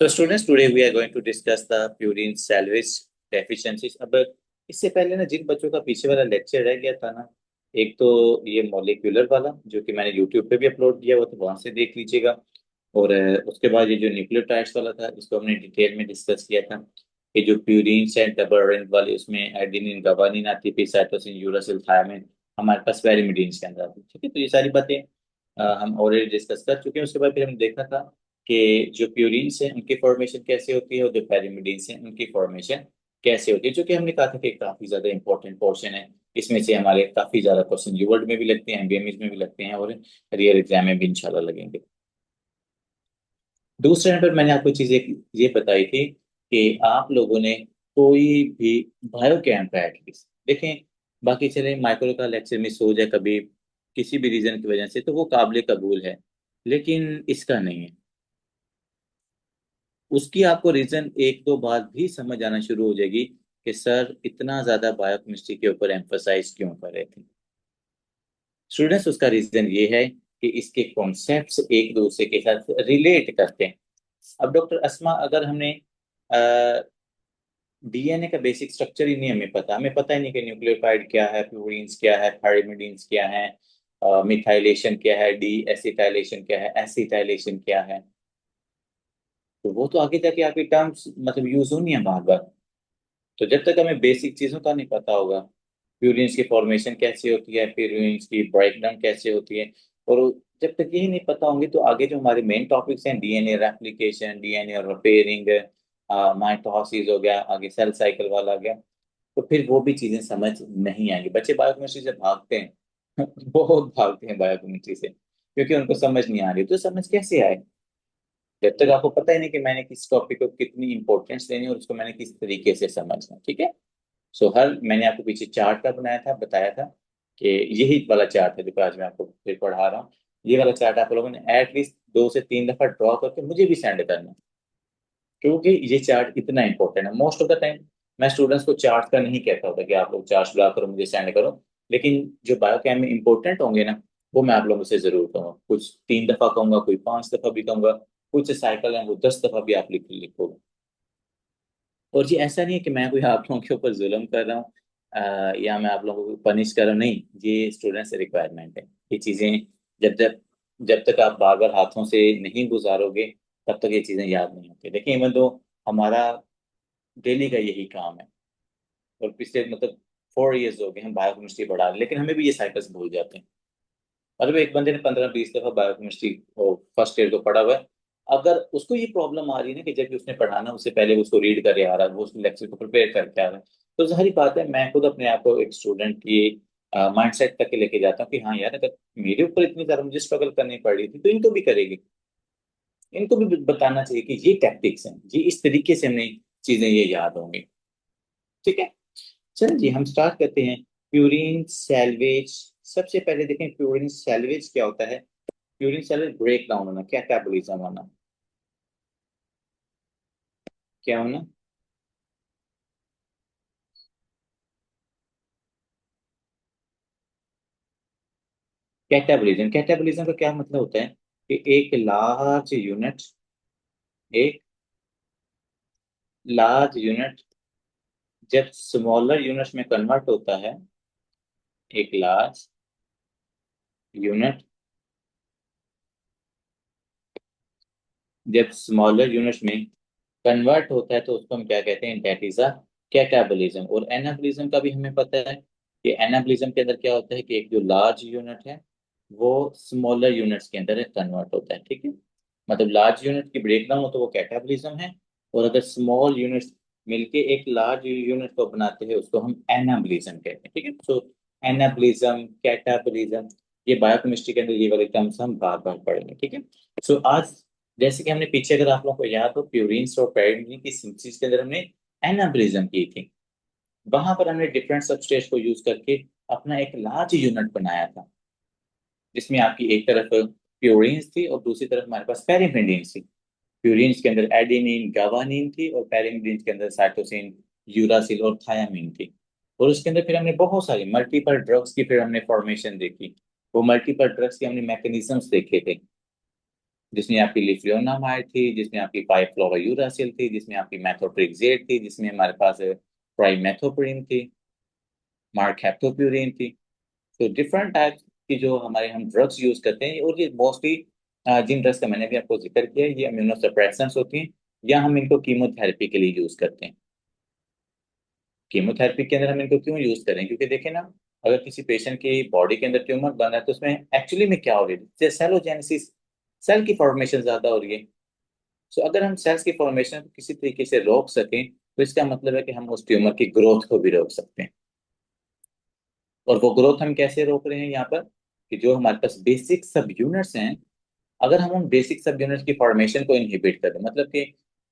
So students, today we are going to discuss the purine salvage deficiencies. अब इससे पहले ना जिन बच्चों का पीछे वाला लेक्चर रह गया था ना, एक तो ये मॉलिक्यूलर वाला जो कि मैंने यूट्यूब पे भी अपलोड किया हुआ, तो वहां से देख लीजिएगा। और उसके बाद ये जो न्यूक्लियोटाइड्स वाला था, इसको हमने डिटेल में डिस्कस किया था। ये जो प्यूरिन से डबल रेंज वाले, उसमें एडेनिन गवानिन आती है, फिर साइटोसिन यूरासिल थायमिन हमारे पास पैरिमिडीन के अंदर आती है। ठीक है, तो ये सारी बातें हम ऑलरेडी डिस्कस कर चुके हैं। उसके बाद फिर हमने देखा था कि जो प्यूरिन्स हैं उनकी फॉर्मेशन कैसे होती है और जो पैरामिडीन्स हैं उनकी फॉर्मेशन कैसे होती है, जो कि हमने कहा था कि काफी ज्यादा इंपॉर्टेंट पोर्शन है। इसमें से हमारे काफी ज्यादा क्वेश्चन यूवर्ड में भी लगते हैं, एमबीएमएस में भी लगते हैं और रियल एग्जाम में भी इंशाल्लाह लगेंगे। दूसरे नंबर मैंने आपको चीजें ये बताई थी कि आप लोगों ने कोई भी बायो कैंप है एटलीस्ट देखें। बाकी चले माइक्रो का लेक्चर मिस हो जाए कभी किसी भी रीजन की वजह से, तो वो काबिल कबूल है, लेकिन इसका नहीं है। उसकी आपको रीजन एक दो बार भी समझ आना शुरू हो जाएगी कि सर इतना ज्यादा बायोकेमिस्ट्री के ऊपर एम्फोसाइज क्यों कर रहे थे स्टूडेंट्स। उसका रीजन ये है कि इसके कॉन्सेप्ट्स एक दूसरे के साथ रिलेट करते हैं। अब डॉक्टर अस्मा, अगर हमने डीएनए का बेसिक स्ट्रक्चर ही नहीं हमें पता, हमें पता ही नहीं कि न्यूक्लियोटाइड क्या है, प्यूरिन्स क्या है, पायरिमिडीन्स क्या है, मिथाइलेशन क्या है, डी एसिटाइलेशन क्या है, एसिटाइलेशन क्या है, तो वो तो आगे जाके आपकी टर्म्स मतलब यूज होनी है बार बार। तो जब तक हमें बेसिक चीजों का नहीं पता होगा, प्यूरिन्स की फॉर्मेशन कैसे होती है, प्यूरिन्स की ब्रेकडाउन कैसे होती है, और जब तक यही नहीं पता होंगे तो आगे जो हमारे मेन टॉपिक्स हैं, DNA replication, DNA repairing, mitosis हो गया, आगे सेल साइकिल वाला आ गया, तो फिर वो भी चीजें समझ नहीं आएंगी। बच्चे बायोकेमिस्ट्री से भागते हैं बहुत भागते हैं बायोकेमिस्ट्री से, क्योंकि उनको समझ नहीं आ रही। तो समझ कैसे आए जब तक आपको पता ही नहीं कि मैंने किस टॉपिक को कितनी इंपॉर्टेंस देनी है और उसको मैंने किस तरीके से समझना है। ठीक है, सो हर मैंने आपको पीछे चार्ट का बनाया था, बताया था कि यही वाला चार्ट है जो आज मैं आपको फिर पढ़ा रहा हूँ। ये वाला चार्ट आप लोगों ने एटलीस्ट 2 से 3 दफा ड्रॉ करके मुझे भी सेंड करना, क्योंकि ये चार्ट इतना इंपॉर्टेंट है। मोस्ट ऑफ द टाइम मैं स्टूडेंट्स को चार्ट का नहीं कहता होता कि आप लोग चार्ट ड्रा करो मुझे सेंड करो, लेकिन जो बायोकेम में इंपॉर्टेंट होंगे ना, वो मैं आप लोगों से जरूर कहूँगा। कुछ 3 दफा कहूंगा, कोई 5 दफा भी कहूंगा, कुछ साइकिल है वो 10 दफा भी आप लिखोगे। और जी ऐसा नहीं है कि मैं कोई आप लोगों के ऊपर जुल्म कर रहा हूँ या मैं आप लोगों को पनिश कर रहा हूँ, नहीं, ये स्टूडेंट्स रिक्वायरमेंट है। ये चीजें जब जब जब तक आप बार बार हाथों से नहीं गुजारोगे तब तक ये चीजें याद नहीं होती। देखिए, इवन तो हमारा डेली का यही काम है, और पिछले मतलब 4 इयर्स हो गए हम बायोकेमिस्ट्री पढ़ा रहे हैं, लेकिन हमें भी ये साइकिल्स भूल जाते हैं। मतलब एक बंदे ने 15-20 दफा बायोकेमिस्ट्री फर्स्ट ईयर को पढ़ा हुआ है, अगर उसको ये प्रॉब्लम आ रही है ना कि जब भी उसने पढ़ाना उससे पहले वो उसको रीड करके आ रहा है, वो उसको लेक्चर को प्रिपेयर करके आ रहा है, तो जाहिर बात है मैं खुद अपने आप को एक स्टूडेंट की माइंडसेट तक के लेके जाता हूँ कि हाँ यार, अगर मेरे ऊपर इतनी ज्यादा मुझे स्ट्रगल करनी पड़ रही थी तो इनको भी करेगी। इनको भी बताना चाहिए कि ये टैक्टिक्स हैं जी, इस तरीके से हमें चीजें ये याद होंगी। ठीक है, चलिए जी हम स्टार्ट करते हैं। प्यूरिन सैल्वेज, सबसे पहले देखें प्यूरिन सैल्वेज क्या होता है। प्यूरिन सैल्वेज ब्रेक डाउन होना, कैटाबोलिज्म होना, क्या होना, कैटाबोलिज्म। कैटाबोलिज्म का क्या मतलब होता है कि एक लार्ज यूनिट, एक लार्ज यूनिट जब स्मॉलर यूनिट्स में कन्वर्ट होता है, एक लार्ज यूनिट जब स्मॉलर यूनिट्स में कन्वर्ट होता है तो उसको हम क्या कहते हैं, दैट इज अ कैटाबोलिज्म। और एनाबोलिज्म का भी हमें पता है कि एनाबोलिज्म के अंदर क्या होता है कि एक जो लार्ज यूनिट है वो स्मॉलर यूनिट्स के अंदर कन्वर्ट होता है। ठीक है, मतलब लार्ज यूनिट की ब्रेकडाउन हो तो वो कैटाबोलिज्म है, और अगर स्मॉल यूनिट्स मिलके एक लार्ज यूनिट को बनाते हैं उसको हम एनाबोलिज्म कहते हैं। ठीक है, सो एनाबोलिज्म, कैटाबोलिज्म, ये बायोकेमिस्ट्री के अंदर ये वाले टर्म्स हम बार बार पढ़ेंगे। ठीक है, सो आज जैसे कि हमने पीछे अगर आप लोगों को याद हो प्यूरिन्स और पैरिडीन की सिंथेसिस के अंदर हमने एनाबोलिज्म की थी, वहां पर हमने डिफरेंट सबस्ट्रेट को यूज करके अपना एक लार्ज यूनिट बनाया था, जिसमें आपकी एक तरफ प्यूरिन्स थी और दूसरी तरफ हमारे पास पेरिमिडीन्स थी। प्यूरिन्स के अंदर एडेनिन गवानिन थी और पेरिमिडीन्स के अंदर साइटोसिन यूरासिल और थायामीन थी। और उसके अंदर फिर हमने बहुत सारी मल्टीपल ड्रग्स की फिर हमने फॉर्मेशन देखी, वो मल्टीपल ड्रग्स के हमने मैकेनिज्म्स देखे थे। जिसमें आपकी लिफ्लोनामाइड थी, जिसमें आपकी 5-फ्लोरोयूरासिल थी, जिसमें आपकी मेथोट्रेक्सेट थी, जिसमें हमारे पास ट्राइमेथोप्रिन थी, मार्केप्टोप्यूरिन थी। तो डिफरेंट टाइप की जो हमारे हम ड्रग्स यूज करते हैं, और ये मोस्टली जिन ड्रग्स का मैंने भी आपको जिक्र किया है, ये इम्यूनोसप्रेसेंट्स होती हैं, या हम इनको कीमोथेरेपी के लिए यूज करते हैं। कीमोथेरेपी के अंदर हम इनको क्यों यूज करें, क्योंकि देखें ना, अगर किसी पेशेंट की बॉडी के अंदर ट्यूमर बन रहा है तो उसमें एक्चुअली में क्या हो रही है, सेलोजेनेसिस, सेल की फॉर्मेशन ज्यादा हो रही है। सो अगर हम सेल्स की फॉर्मेशन को किसी तरीके से रोक सकें, तो इसका मतलब है कि हम उस ट्यूमर की ग्रोथ को भी रोक सकते हैं। और वो ग्रोथ हम कैसे रोक रहे हैं यहाँ पर, कि जो हमारे पास बेसिक सब यूनिट्स हैं, अगर हम उन बेसिक सब यूनिट्स की फॉर्मेशन को इनहिबिट कर दें, मतलब कि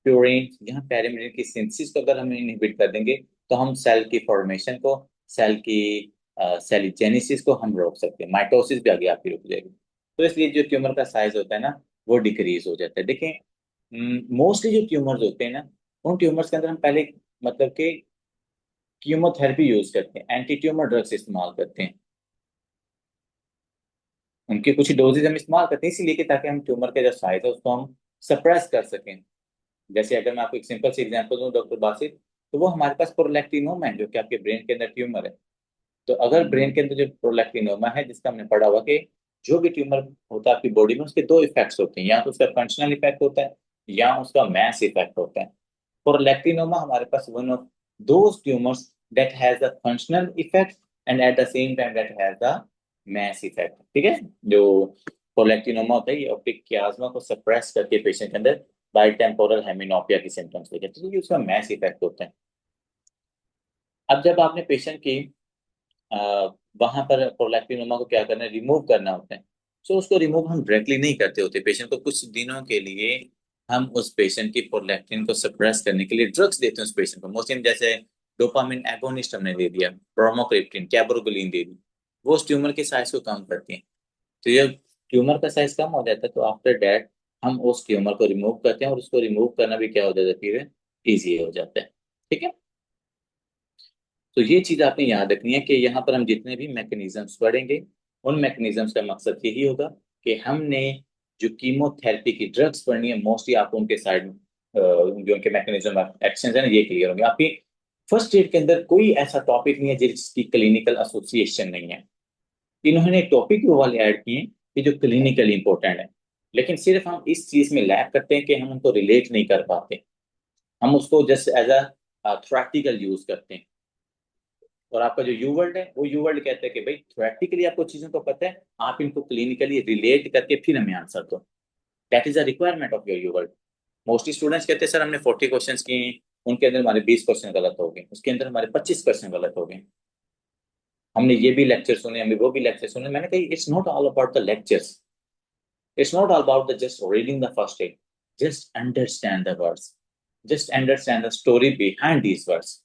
प्यूरिन यहाँ पैरामिडिन की सिंथेसिस को अगर हम इनहिबिट कर देंगे, तो हम सेल की फॉर्मेशन को, सेल की सेलिजेनेसिस को हम रोक सकते हैं, माइटोसिस भी आगे आपकी रुक जाएगी। तो इसलिए जो ट्यूमर का साइज होता है ना, वो डिक्रीज हो जाता है। देखें, मोस्टली जो ट्यूमर्स होते हैं ना, उन ट्यूमर्स के अंदर हम पहले, मतलब कि कीमोथेरेपी यूज करते हैं, एंटी ट्यूमर ड्रग्स इस्तेमाल करते हैं, उनके कुछ डोजेज हम इस्तेमाल करते हैं, इसीलिए कि ताकि हम ट्यूमर का जो साइज है उसको हम सप्रेस कर सकें। जैसे अगर मैं आपको एक सिंपल सी एग्जांपल दूं डॉक्टर बासित, तो वो हमारे पास प्रोलैक्टिनोमा है, जो कि आपके ब्रेन के अंदर ट्यूमर है। तो अगर ब्रेन के अंदर जो प्रोलैक्टिनोमा है, जिसका हमने पढ़ा हुआ कि जो भी ट्यूमर होता है आपकी बॉडी में, उसके दो इफेक्ट्स होते हैं, या तो उसका फंक्शनल इफेक्ट होता है, या उसका मैस इफेक्ट होता है। प्रोलैक्टिनोमा हमारे पास one of those tumours that has the functional effect, and at the same time that has the mass effect. ठीक है, जो प्रोलैक्टिनोमा होता है, ये ऑप्टिक कियास्मा को सप्रेस करके पेशेंट के अंदर बाई टेम्पोरल हेमिनोपिया की सिम्टम्स लेके, तो ये उसका मैस इफेक्ट होता है। अब जब आपने पेशेंट की वहां पर प्रोलैक्टिनोमा को क्या करना है, रिमूव करना होता है। सो उसको रिमूव हम डायरेक्टली नहीं करते होते, पेशेंट को कुछ दिनों के लिए हम उस पेशेंट की प्रोलैक्टिन को सप्रेस करने के लिए ड्रग्स देते हैं उस पेशेंट को, मोस्टली जैसे डोपामिन एगोनिस्ट हमने दे दिया, ब्रोमोक्रिप्टिन, कैबरोगुलिन दे दी, वो उस ट्यूमर के साइज को कम करती हैं। तो जब ट्यूमर का साइज कम हो जाता है, तो आफ्टर डेट हम उस ट्यूमर को रिमूव करते हैं, और उसको रिमूव करना भी क्या हो जाता है, फिर ईजी हो जाता है। ठीक है, तो ये चीज आपने याद रखनी है कि यहाँ पर हम जितने भी मैकेनिज्म्स पढ़ेंगे, उन मैकेनिज्म्स का मकसद यही होगा कि हमने जो कीमोथेरेपी की ड्रग्स पढ़नी है, मोस्टली आपको उनके साइड जो उनके मैकेनिज्म ऑफ एक्शन है ना, ये क्लियर होंगे। आपकी फर्स्ट एड के अंदर कोई ऐसा टॉपिक नहीं है जिसकी क्लिनिकल एसोसिएशन नहीं है। इन्होंने टॉपिक वो वाले ऐड किए कि जो क्लिनिकली इंपॉर्टेंट है, लेकिन सिर्फ हम इस चीज में लैग करते हैं कि हम उनको रिलेट नहीं कर पाते, हम उसको just as a theoretical use करते हैं। और आपका जो यू वर्ल्ड है, वो यू वर्ल्ड कहते हैं कि भाई थ्योरेटिकली आपको चीजों को पता है, आप इनको क्लिनिकली रिलेट करके फिर हमें आंसर दो। That is a requirement of your you world. Mostly students कहते हैं सर हमने 40 क्वेश्चन किए, उनके अंदर हमारे 20 क्वेश्चन गलत हो गए, उसके अंदर हमारे 25 क्वेश्चन गलत हो गए, हमने ये भी लेक्चर सुने, हमने वो भी लेक्चर सुने। मैंने कहा it's not all about the lectures, it's not all about the just reading the first aid, just understand the words, just understand the story behind these words.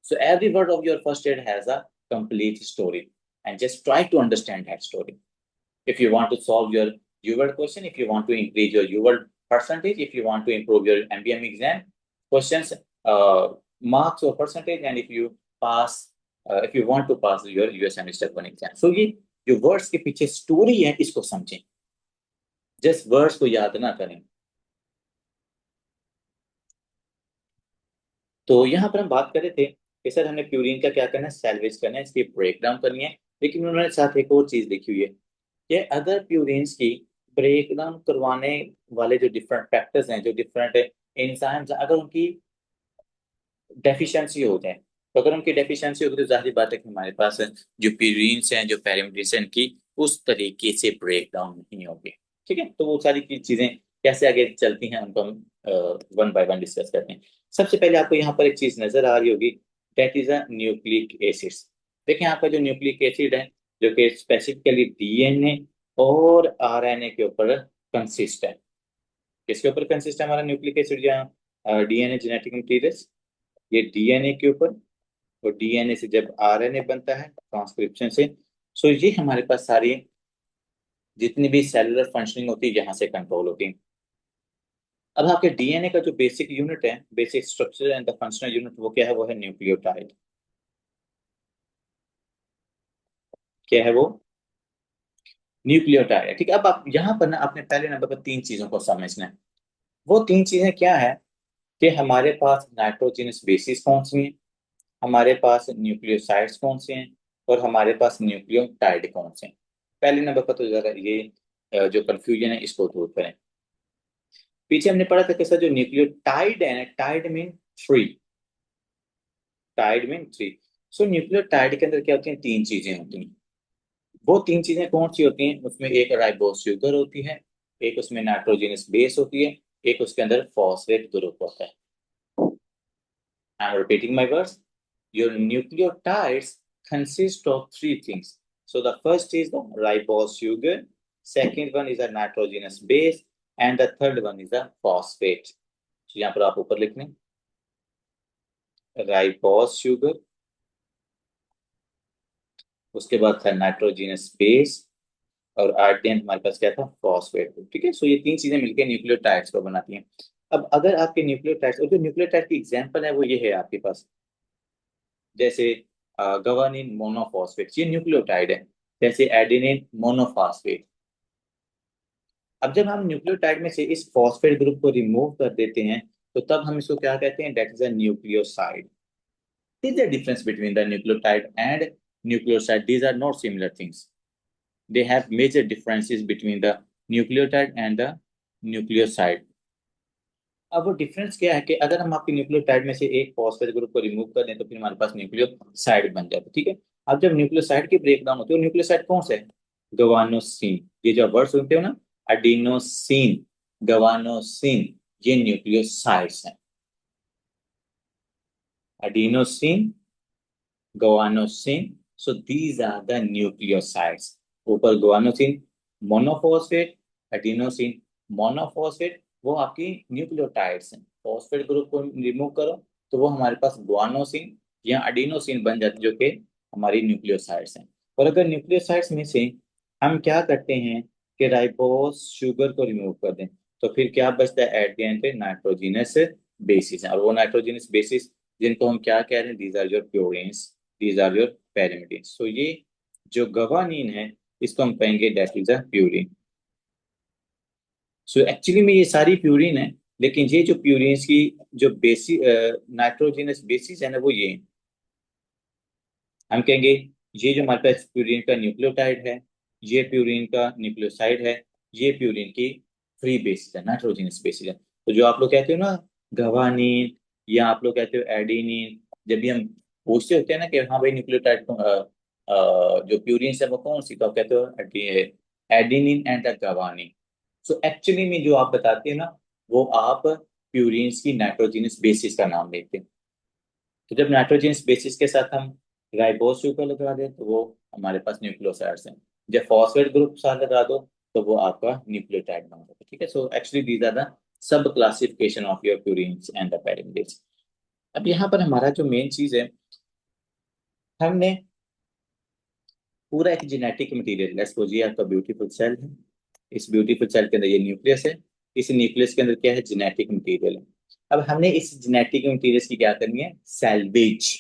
So every word of your first aid has a complete story, and just try to understand that story. If you want to solve your UWorld question, if you want to increase your UWorld percentage, if you want to improve your MBM exam questions, marks or percentage, and if you want to pass your USM Step 1 exam. So ये जो words के पीछे story है, इसको समझें, just words को याद ना करें। तो यहाँ पर हम बात कर रहे थे कि सर हमने प्यूरिन का क्या करना है, सैल्वेज करना है, इसकी ब्रेक डाउन करनी है। लेकिन उन्होंने साथ एक और चीज लिखी हुई है कि अदर प्यूरिन्स की ब्रेक डाउन करवाने वाले जो डिफरेंट फैक्टर्स हैं, जो डिफरेंट एंजाइम्स, अगर उनकी डेफिशिएंसी हो जाए, तो अगर उनकी डेफिशिएंसी होगी, तो जाहिर बात है कि हमारे पास जो प्यूरिन्स हैं, जो पैरामीडिन की, उस तरीके से ब्रेक डाउन नहीं होगी। ठीक है, तो वो सारी की चीजें कैसे आगे चलती हैं, उनको हम वन बाय वन डिस्कस करते हैं। सबसे पहले आपको यहाँ पर एक चीज नजर आ रही होगी, that is a nucleic acids. देखिए आपका जो न्यूक्लिक एसिड है, जो कि स्पेसिफिकली डीएनए और आरएनए के ऊपर कंसिस्ट है। किसके ऊपर कंसिस्ट है हमारा न्यूक्लिक एसिड, जहाँ डीएनए जेनेटिक मटीरियल्स, ये डीएनए के ऊपर, और डीएनए से जब आरएनए बनता है ट्रांसक्रिप्शन से, सो ये हमारे पास सारी जितनी भी सेलुलर फंक्शनिंग होती है यहाँ से कंट्रोल होती है। अब आपके डीएनए का जो बेसिक यूनिट है, basic structure and the functional unit, वो क्या है, वो है न्यूक्लियोटाइड। क्या है वो, न्यूक्लियोटाइड है, ठीक है। अब आप यहाँ पर ना आपने पहले नंबर पर तीन चीजों को समझना है। वो तीन चीजें क्या है कि हमारे पास नाइट्रोजनस बेसिस कौन सी हैं, हमारे पास न्यूक्लियोसाइड्स कौन से हैं, और हमारे पास न्यूक्लियोटाइड कौन से हैं। पहले नंबर पर तो जरा ये जो कंफ्यूजन है इसको दूर करें। पीछे हमने पढ़ा था कि सर जो न्यूक्लियोटाइड है ना, tide mean three, tide mean three. So nucleotide के अंदर क्या होती हैं, तीन चीजें होती हैं। वो तीन चीजें कौन सी होती हैं, उसमें एक राइबोस शुगर होती है, एक उसमें नाइट्रोजनस बेस होती है, एक उसके अंदर फॉस्फेट ग्रुप होता है। I'm repeating my words. Your nucleotides consist of three things. So the first is the ribose sugar, second one is a nitrogenous base, and the third one is a phosphate. So यहाँ पर आप ऊपर लिख लें ribose sugar, उसके बाद था nitrogenous base, और आर्डियन हमारे पास क्या था, फॉस्फेट। ठीक है, सो ये तीन चीजें मिलकर न्यूक्लियोटाइड्स को बनाती हैं। अब अगर आपके न्यूक्लियोटाइड्स, और जो न्यूक्लियोटाइड की एग्जांपल है वो ये है आपके पास, जैसे गवानिन मोनोफॉस्फेट, ये न्यूक्लियोटाइड है। जैसे एडेनिन मोनोफॉस्फेट। अब जब हम न्यूक्लियोटाइड में से इस फॉस्फेट ग्रुप को रिमूव कर देते हैं तो तब हम इसको क्या कहते हैं, that is a nucleoside. Is the difference between the nucleotide and nucleoside, these are not similar things, they have major differences between the nucleotide and the nucleoside। अब वो डिफरेंस क्या है कि अगर हम आपके न्यूक्लियोटाइड में से एक फॉस्फेट ग्रुप को रिमूव कर दें तो फिर हमारे पास न्यूक्लियोसाइड बन जाता है, ठीक है। अब जब न्यूक्लियोसाइड की ब्रेकडाउन होती है, न्यूक्लियोसाइड कौन सा है, गवानोसिन। ये जो वर्ड सुनते हो ना, अडीनोसिन, गवानोसिन, ये न्यूक्लियोसाइड्स हैं। अडीनोसिन, guanosine, so these are the nucleosides। ऊपर guanosine मोनोफॉस्फेट, एडिनोसिन मोनोफॉस्फेट, वो आपकी न्यूक्लियोटाइड्स हैं। फॉस्फेट ग्रुप को रिमूव करो तो वो हमारे पास गुआनोसिन या एडिनोसिन बन जाते, जो कि हमारी न्यूक्लियोसाइड्स हैं। और अगर न्यूक्लियोसाइड्स में से हम क्या करते हैं कि राइबोस शुगर को रिमूव कर दें तो फिर क्या बचता है, एट द एंड पे नाइट्रोजिनस बेसिस है। और वो नाइट्रोजिनस बेसिस जिनको हम क्या कह रहे हैं, these are your purines, these are your pyrimidines. So ये जो गवानीन है इसको हम कहेंगे that is a purine. So actually में ये सारी प्यूरिन है, लेकिन ये जो प्यूरिन्स की जो बेसिक नाइट्रोजिनस बेसिस है ना, वो ये है। हम कहेंगे ये जो हमारे पास प्यूरिन का न्यूक्लियोटाइड है, ये प्यूरिन का न्यूक्लियोसाइड है, ये प्यूरिन की फ्री बेसिस है, नाइट्रोजिनस बेसिस है। तो जो आप लोग कहते हो ना गवानीन, या आप लोग कहते हो एडिनिन, जब भी हम पूछते होते हैं ना कि हाँ भाई न्यूक्लियोटाइड जो प्यूरिन है वो कौन सी, तो आप कहते हो adenine and the guanine. So actually में जो आप बताते हैं ना, वो आप प्यूरिन्स की नाइट्रोजिनस बेसिस का नाम लेते हैं। तो जब नाइट्रोजन बेसिस के साथ हम राइबोस शुगर लगा दें तो वो हमारे पास न्यूक्लियोसाइड्स हैं। जब फॉस्फेट ग्रुप साथ लगा दो तो वो आपका न्यूक्लियोटाइड बन जाता है, ठीक है। So actually these are the sub classification of your purines and the pyrimidines. अब यहाँ पर हमारा जो मेन चीज है, हमने पूरा एक जेनेटिक मटेरियल, लेट्स सपोज ये आपका ब्यूटीफुल सेल है, इस ब्यूटीफुल सेल के अंदर ये न्यूक्लियस है, इस न्यूक्लियस के अंदर क्या है, जेनेटिक मटेरियल है। अब हमने इस जेनेटिक मटेरियल की क्या करनी है, सैल्वेज,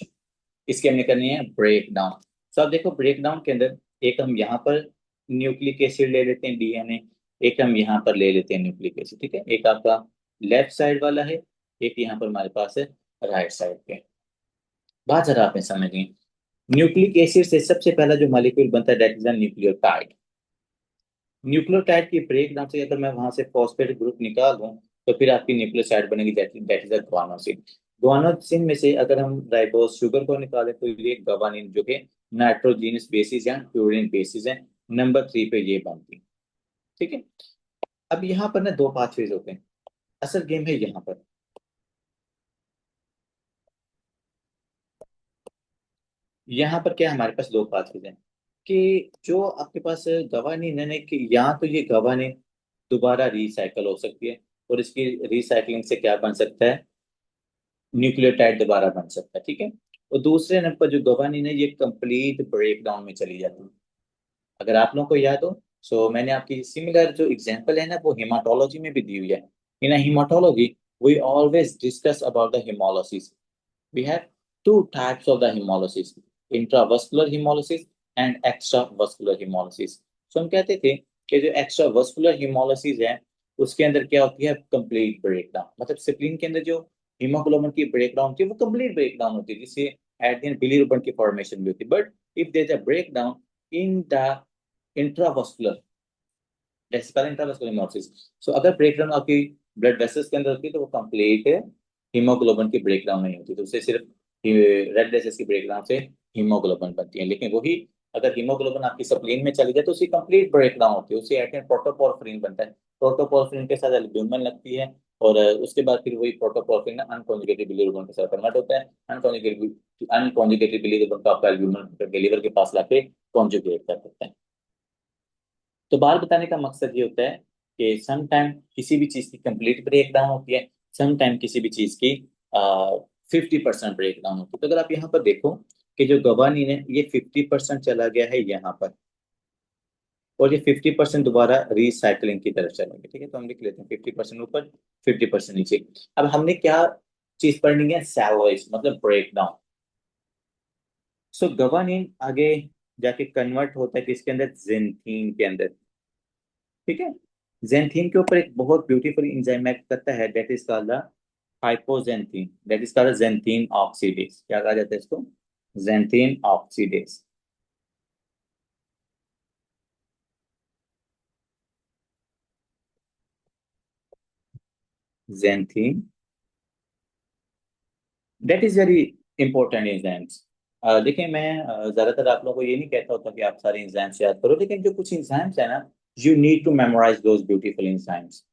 इसकी हमने करनी है ब्रेक डाउन। तो अब देखो ब्रेक डाउन के अंदर एक हम यहाँ पर न्यूक्लिक एसिड ले लेते हैं डीएनए, एक हम यहाँ पर ले लेते हैं न्यूक्लिक एसिड, ठीक है। एक आपका लेफ्ट साइड वाला है, एक यहाँ पर हमारे पास है राइट साइड पे। बात जरा आपने समझिए, न्यूक्लिक एसिड से सबसे पहला जो मॉलिक्यूल बनता है दैट इज न्यूक्लियोटाइड। न्यूक्लियोटाइड की ब्रेक डाउन से अगर मैं वहां से फॉस्फेट ग्रुप निकाल दूं तो फिर आपकी न्यूक्लियोसाइड बनेगी दैट इज गुआनोसिन। गुआनोसिन में से अगर हम राइबोस शुगर को निकालें तो ये गवानिन, जो कि नाइट्रोजीनस बेसिस या प्यूरिन बेसिस है, नंबर 3 पे ये बनती है, ठीक है। अब यहाँ पर ना दो पाथवेज होते हैं, असल गेम है यहाँ पर। यहाँ पर क्या है, हमारे पास दो पाथवेज हैं कि जो आपके पास गवानीन है ना, कि या तो ये गवानीन दोबारा रिसाइकल हो सकती है और इसकी रिसाइकलिंग से क्या बन सकता है, न्यूक्लियोटाइड दोबारा बन सकता है, ठीक है। और दूसरे नंबर पर जो गवानीन है ये कंप्लीट ब्रेक डाउन में चली जाती है। अगर आप लोगों को याद हो, सो मैंने आपकी सिमिलर जो एग्जांपल है ना वो हेमाटोलॉजी में भी दी हुई है। In haematology we always discuss about the haemolysis. We have two types of the hemolysis, intravascular hemolysis and extravascular hemolysis. सो हम कहते थे कि जो एक्स्ट्रा वस्कुलर हीमोलिसिस है उसके अंदर क्या होती है, कंप्लीट ब्रेकडाउन। मतलब स्प्लीन के अंदर जो हीमोग्लोबिन की ब्रेकडाउन होती है वो कंप्लीट ब्रेकडाउन होती है, जिससे एट द एंड बिलीरुबिन की फॉर्मेशन भी होती है। But if there is a breakdown in the intravascular, जैसे करें इंट्रावस्कुलर हेमोसिस, सो अगर ब्रेकडाउन आपकी ब्लड वेसल्स के अंदर होती है तो वो कंप्लीट हीमोग्लोबिन की ब्रेकडाउन नहीं होती, तो उससे सिर्फ रेड ब्लड सेल्स की ब्रेकडाउन से हीमोग्लोबिन बनती है। लेकिन वही अगर हीमोग्लोबिन आपकी स्प्लीन में चली जाए तो उसकी कंप्लीट ब्रेकडाउन होती है, उससे एट प्रोटोपोर्फिरिन बनता है। प्रोटोपोर्फिरिन के साथ एल्ब्यूमिन लगती है और उसके बाद फिर वही प्रोटोपोर्फिरिन अनकॉन्जुगेटेड बिलीरुबिन के साथ कन्वर्ट होता है। अनकॉन्जुगेटेड बिलीरुबिन को आपका एल्ब्यूमिन लीवर के पास लाके कॉन्जुगेट कर देता है। तो बाल बताने का मकसद ये होता है कि सम टाइम किसी भी चीज की कंप्लीट ब्रेकडाउन होती है, सम टाइम किसी भी चीज की 50% ब्रेकडाउन होती है। तो अगर आप यहाँ पर देखो कि जो गवानीन है ये 50% चला गया है यहाँ पर, और ये 50% दोबारा रिसाइकलिंग की तरफ चला गया। ठीक है, तो हम लिख लेते हैं 50% ऊपर 50% नीचे। अब हमने क्या चीज पढ़नी है, सैलॉइज मतलब ब्रेकडाउन। सो गवानीन आगे जाके कन्वर्ट होता है किसके अंदर, जेंथीन के अंदर। ठीक है, जेंथीन के ऊपर एक बहुत ब्यूटीफुल एंजाइम एक्ट करता है, that is called the hypoxanthine, that is called xanthine oxidase. क्या कहा जाता है इसको, xanthine oxidase. Xanthine, that is very important enzymes. देखिए मैं ज्यादातर आप लोगों को ये नहीं कहता होता कि आप सारे एंजाइम्स याद करो, लेकिन जो कुछ एंजाइम्स है ना, you need to memorise those beautiful enzymes.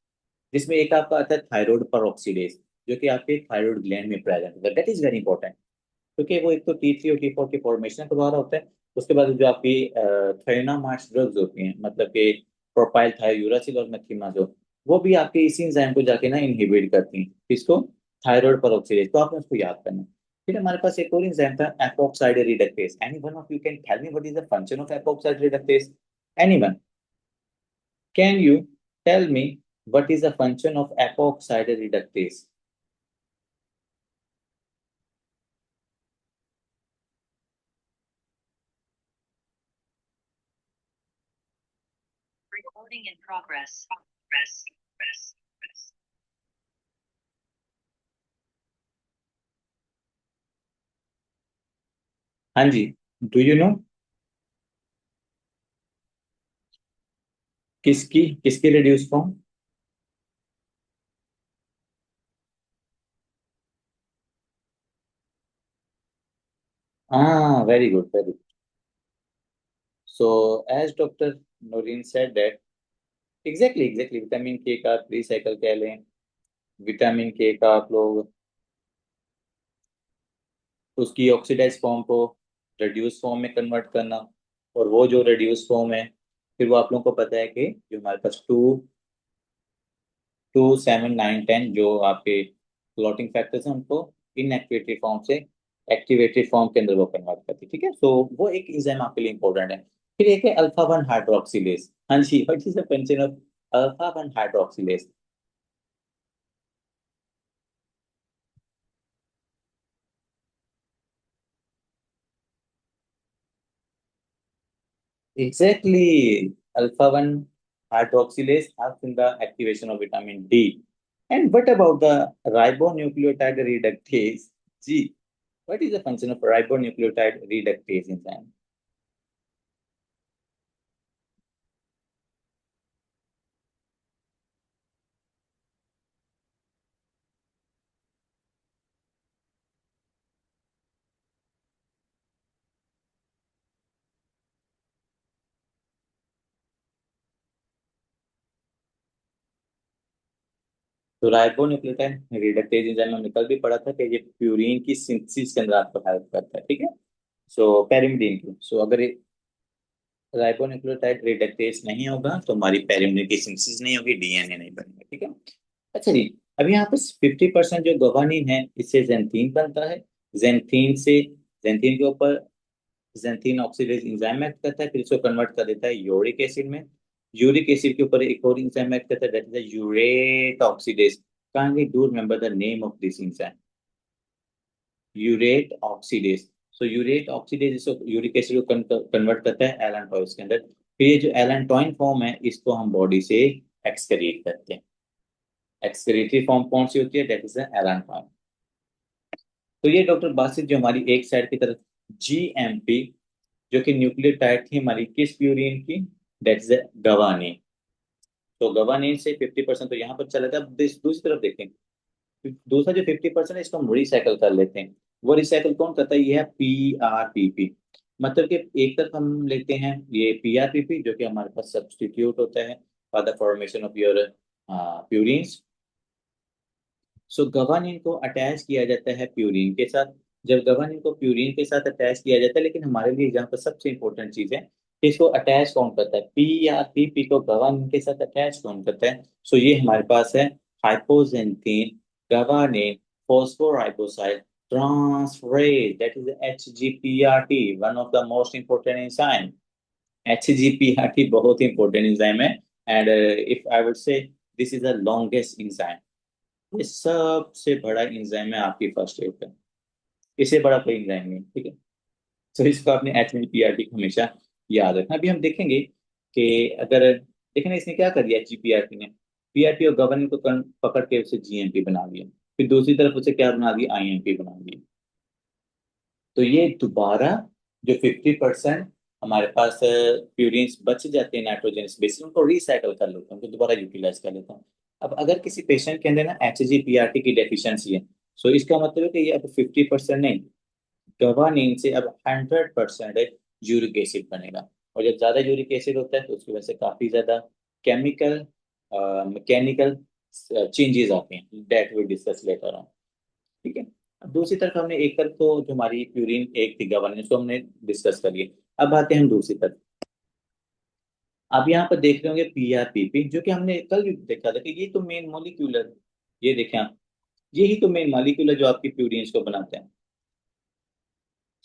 जिसमें एक आपका आता है थायराइड पर ऑक्सीडेज, जो कि आपके थायराइड ग्लैंड में प्रेजेंट होता है, दैट इज वेरी इंपॉर्टेंट। क्योंकि वो एक तो T3 और T4 के फॉर्मेशन के द्वारा होता है। उसके बाद जो आपकी थायोनामाइड्स ड्रग्स होती हैं, मतलब कि प्रोपाइल थायोयूरासिल और मेथ्रीमाजोल, वो भी आपके इसी एंजाइम को जाके ना इनहिबिट करती हैं, इसको थायराइड पर ऑक्सीडेज। तो आपने उसको याद करना है। फिर हमारे पास एक और एंजाइम था, epoxide reductase. Any one of you can tell me what is the function of epoxide reductase? Anyone, can you tell me what is the function of epoxide reductase? Recording in progress. Press, press, press. हाँ जी, do you know किसकी किसकी reduce form? हाँ, very good very good. So as doctor Noreen said that, exactly exactly vitamin K का आप recycle कह लें, vitamin K का आप लोग उसकी ऑक्सीडाइज फॉर्म को रिड्यूस फॉर्म में कन्वर्ट करना, और वो जो रिड्यूस फॉर्म है फिर वो आप लोगों को पता है कि जो हमारे पास 2, 7, 9, 10 जो आपके क्लॉटिंग फैक्टर्स हैं उनको इनएक्टिवेटेड फॉर्म से एक्टिवेटेड फॉर्म के अंदर वो कन्वर्ट करती है। ठीक है, सो वो एक एंजाइम आपके लिए इंपॉर्टेंट है। फिर एक है अल्फा वन हाइड्रोक्सिलेज। हाँ जी, what is the function of alpha one hydroxylase? Exactly, alpha one hydroxylase helps in the activation of vitamin D. And what about the ribonucleotide reductase? G, what is the function of ribonucleotide reductase enzyme? तो ribonucleotide reductase enzyme हमने कल भी पढ़ा था कि ये purine की synthesis के अंदर आपको हेल्प करता है। ठीक है, सो पेरिमिडीन की, सो अगर राइबोन्यूक्लियोटाइड रिडक्टेज नहीं होगा तो हमारी पेरिमिडीन की सिंथेसिस नहीं होगी, डीएनए नहीं बनेगा। ठीक है, अच्छा जी, अब यहाँ पे 50% जो गवानीन है इससे जेंथीन बनता है। जेंथीन से, जेंथीन के ऊपर जेंथीन ऑक्सीडेज एंजाइम एक्ट करता है, फिर इसको कन्वर्ट कर देता है यूरिक एसिड में। यूरिक एसिड के ऊपर एक और एंजाइम एक्ट करता है, that is the urate oxidase. Kindly do remember the name of this enzyme, urate oxidase. So urate oxidase इसको यूरिक एसिड को कन्वर्ट करता है एलांटोइस के अंदर, फिर ये जो एलेंटोइन फॉर्म है इसको हम बॉडी से एक्सक्रीट करते हैं। एक्सक्रीटरी फॉर्म कौन सी होती है? That is allantoin. तो ये डॉक्टर बासित जो हमारी एक साइड की तरफ जीएमपी, जो कि न्यूक्लियोटाइड थी हमारी किस प्यूरिन की? That is guanine. तो गवानीन से 50% तो यहाँ पर चला गया। अब दूसरी तरफ देखें, दूसरा जो 50% है इसको हम रिसाइकल कर लेते हैं। वो रिसाइकल कौन करता है? ये है पीआरपीपी। मतलब कि एक तरफ हम लेते हैं ये पीआरपीपी जो कि हमारे पास सब्स्टिट्यूट होता है for the formation of your purines. So guanine को अटैच किया जाता है प्यूरिन के साथ। जब गवानीन को प्यूरिन के साथ अटैच किया जाता है, लेकिन हमारे लिए यहाँ पर सबसे इंपॉर्टेंट चीज है कि इसको अटैच कौन करता है? पी या पी को गवानीन के साथ अटैच कौन करता है? सो ये हमारे पास है hypoxanthine guanine phosphoribosyl transferase, that is HGPRT, one of the most important enzyme. HGPRT बहुत इंपॉर्टेंट एंजाइम है। And if I would say this is the longest enzyme. ये सबसे बड़ा इंजाइम है आपकी फर्स्ट एड का। इससे बड़ा कोई इंजाइम नहीं, ठीक है। तो इसको आपने HGPRT को हमेशा याद रखना। अभी हम देखेंगे कि अगर देखें इसने क्या कर दिया HGPRT ने, पीआरपी और गवर्नर को पकड़ के उसे जीएमपी बना दिया। फिर दूसरी तरफ उसे क्या बना दिया? आईएमपी बना दिया। तो ये दोबारा जो 50% हमारे पास प्यूरिन्स बच जाते हैं नाइट्रोजनस बेसिस, उनको रिसाइकल कर लेते हैं, उनको दोबारा यूटिलाइज कर लेते हैं। अब अगर किसी पेशेंट के अंदर ना HGPRT की डेफिशिएंसी है, सो इसका मतलब है कि ये अब 50% नहीं, गवानीन से अब 100% यूरिक एसिड बनेगा। और जब ज्यादा यूरिक एसिड होता है तो उसकी वजह से काफी ज्यादा केमिकल मैकेनिकल चेंजेस आते हैं, that will discuss later on. ठीक है। अब दूसरी तरफ हमने एक तरफ तो जो हमारी प्यूरिन एक थी गवर्नेंस को हमने डिस्कस कर लिया। अब आते हैं हम दूसरी तरफ। आप यहाँ पर देख रहे होंगे पीआरपीपी, जो कि हमने कल भी देखा था कि ये तो मेन मॉलिक्यूलर, ये देखें आप, यही तो मेन मॉलिक्यूलर जो आपकी प्यूरिन्स को बनाते हैं।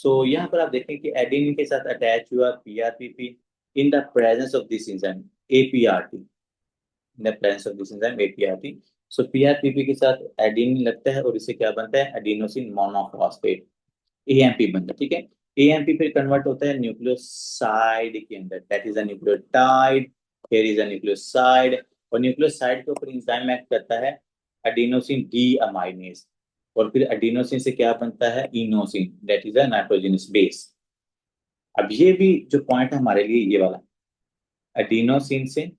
सो यहाँ पर आप देखें कि एडेनिन के साथ अटैच हुआ PRPP in the presence of this enzyme APRT, in the presence of this enzyme APRT. So PRPP के साथ एडेनिन लगता है और इससे क्या बनता है? एडिनोसिन मोनोफॉस्फेट, एएमपी बनता है, ठीक है। एएमपी फिर कन्वर्ट होता है न्यूक्लियोसाइड के अंदर, that is a nucleotide, here is a nucleoside. और न्यूक्लियोसाइड के ऊपर एंजाइम एक्ट करता है एडिनोसिन डी अमाइनेज। और फिर एडिनोसिन से क्या बनता है? Inosine, that is a nitrogenous base. अब ये भी जो पॉइंट है हमारे लिए ये वाला, एडिनोसिन से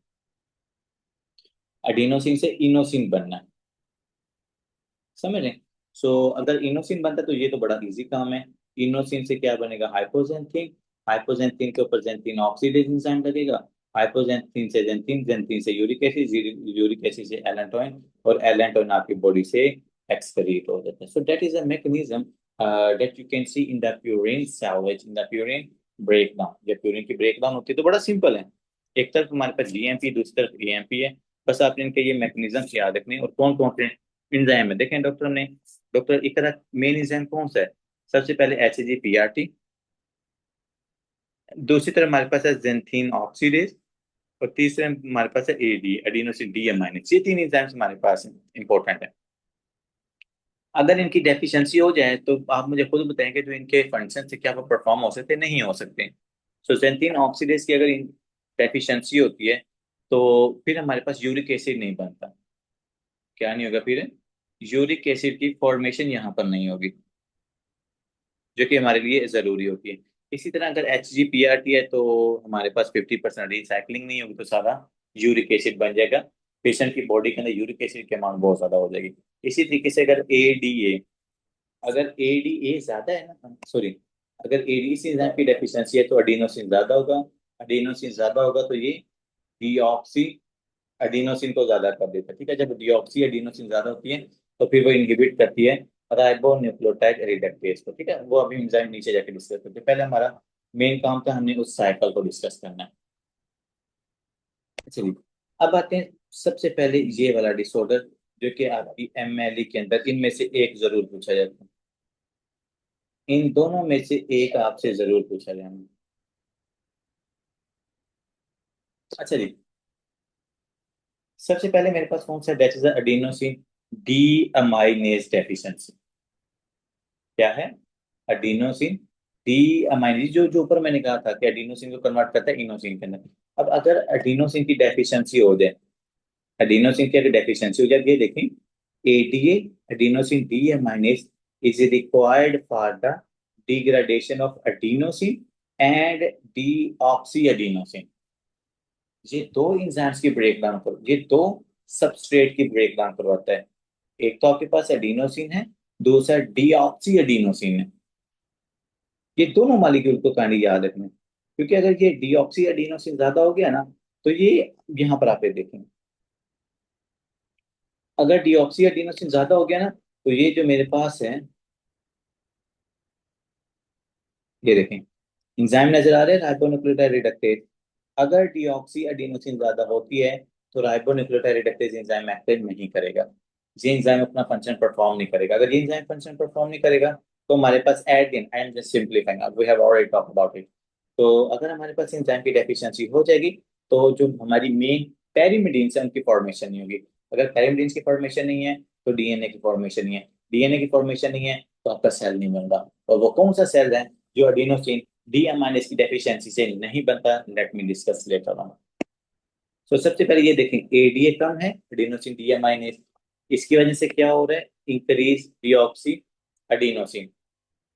इनोसिन बनना, समझ रहे? सो अगर इनोसिन बनता है तो ये तो बड़ा इजी काम है। इनोसिन से क्या बनेगा? हाइपोजेंथिन। हाइपोजेंथिन के ऊपर जेंथिन ऑक्सीडेज एंजाइम लगेगा। हाइपोजेंथिन से जेंथिन, जेंथिन से यूरिक एसिड, यूरिक एसिड से एलेंटोइन, और एलेंटोइन आपकी बॉडी से एक्सक्रीट हो जाता है। So that is a mechanism that you can C in the purine salvage, in the purine breakdown. जब प्यूरिन की ब्रेकडाउन होती है तो बड़ा सिंपल है, एक तरफ हमारे पास जीएमपी, दूसरी तरफ एएमपी है। बस आपने इनके ये मैकेनिज्म याद रखने हैं। और कौन कौन से एंजाइम है देखें डॉक्टर ने, डॉक्टर इकरा मेन एंजाइम कौन सा है? सबसे पहले HGPRT, दूसरी तरफ हमारे पास है जेंथिन ऑक्सीडेज, और तीसरे हमारे पास है एडी एडिनोसिन डी अमाइनेज। ये तीन एंजाइम्स हमारे पास इंपॉर्टेंट है। अगर इनकी डेफिशिएंसी हो जाए तो आप मुझे खुद बताएंगे जो इनके फंक्शन से क्या वो परफॉर्म हो सकते नहीं हो सकते। सो जेंथिन ऑक्सीडेज की अगर डेफिशिएंसी होती है तो फिर हमारे पास यूरिक एसिड नहीं बनता। क्या नहीं होगा फिर? यूरिक एसिड की फॉर्मेशन यहाँ पर नहीं होगी, जो कि हमारे लिए जरूरी होती है। इसी तरह अगर HGPRT है तो हमारे पास 50% रिसाइकलिंग नहीं होगी, तो सारा यूरिक एसिड बन जाएगा। पेशेंट की बॉडी के अंदर यूरिक एसिड की अमाउंट बहुत ज्यादा हो जाएगी। इसी तरीके से अगर एडीए ज्यादा है ना, सॉरी, अगर एडीसी एंजाइम की डेफिशिएंसी है तो एडिनोसिन ज्यादा होगा। एडिनोसिन ज्यादा होगा तो ये डीऑक्सी एडिनोसिन को ज्यादा कर देता है, ठीक है। जब डीऑक्सी एडिनोसिन ज्यादा होती है तो फिर वो इनहिबिट करती है राइबोन्यूक्लियोटाइड रिडक्टेज को, ठीक है। वो अभी एंजाइम नीचे जाके डिस्कस करते हैं। पहले हमारा मेन काम था हमने उस साइकिल को डिस्कस करना है। चलिए, अब आते हैं सबसे पहले ये वाला डिसऑर्डर, जो कि आपकी एमएलई के अंदर इनमें से एक जरूर पूछा जाता है। इन दोनों में से एक आपसे जरूर पूछा जाएगा। अच्छा जी, सबसे पहले मेरे पास कौन सा? That is adenosine D aminase deficiency. क्या है? एडिनोसिन डी अमाइनेज, जो जो ऊपर मैंने कहा था कि एडिनोसिन को कन्वर्ट करता है इनोसिन के अंदर। अब अगर एडिनोसिन की डेफिशिएंसी हो जाए, एडिनोसिन की अगर डेफिशिएंसी हो जाए, ये देखें, ADA adenosine deaminase is required for the degradation of adenosine and deoxy adenosine. ये दो एंजाइम्स की ब्रेकडाउन करो, ये दो सबस्ट्रेट की ब्रेकडाउन करवाता है। एक तो आपके पास एडिनोसिन है, दूसरा डीऑक्सी एडिनोसिन है। ये दोनों मॉलिक्यूल को काइंडली याद रखना है, क्योंकि अगर ये डीऑक्सी एडिनोसिन ज्यादा हो गया ना, तो ये यहाँ पर आप ये देखें, अगर डीऑक्सी एडिनोसिन ज्यादा हो गया ना, तो ये जो मेरे पास है, ये देखें, एंजाइम नजर आ रहे हैं, राइबोन्यूक्लियोटाइड रिडक्टेज। अगर डीऑक्सी एडिनोसिन ज्यादा होती है, तो राइबोन्यूक्लियोटाइड रिडक्टेज एंजाइम एक्टिव नहीं करेगा, ये एंजाइम अपना फंक्शन परफॉर्म नहीं करेगा। अगर ये एंजाइम फंक्शन परफॉर्म नहीं करेगा, तो हमारे पास एडिन, I am just simplifying, we have already talk about it. तो अगर हमारे पास एंजाइम की डेफिशिएंसी हो जाएगी, तो जो हमारी मेन पेरिमिडीन्स है उनकी फॉर्मेशन नहीं होगी। अगर पेरिमिडीन्स की फॉर्मेशन नहीं है, तो डीएनए की फॉर्मेशन नहीं है, डीएनए की फॉर्मेशन नहीं है, तो आपका सेल नहीं बनता। और वो कौन सा सेल है जो एडिनोसिन डीएमाइनेज की डेफिशिएंसी से नहीं बनता? Let me discuss later on. तो सबसे पहले ये देखें, एडीए कम है, एडिनोसिन डीएमाइनेज, इसकी वजह से क्या हो रहा है? Increase deoxy adenosine,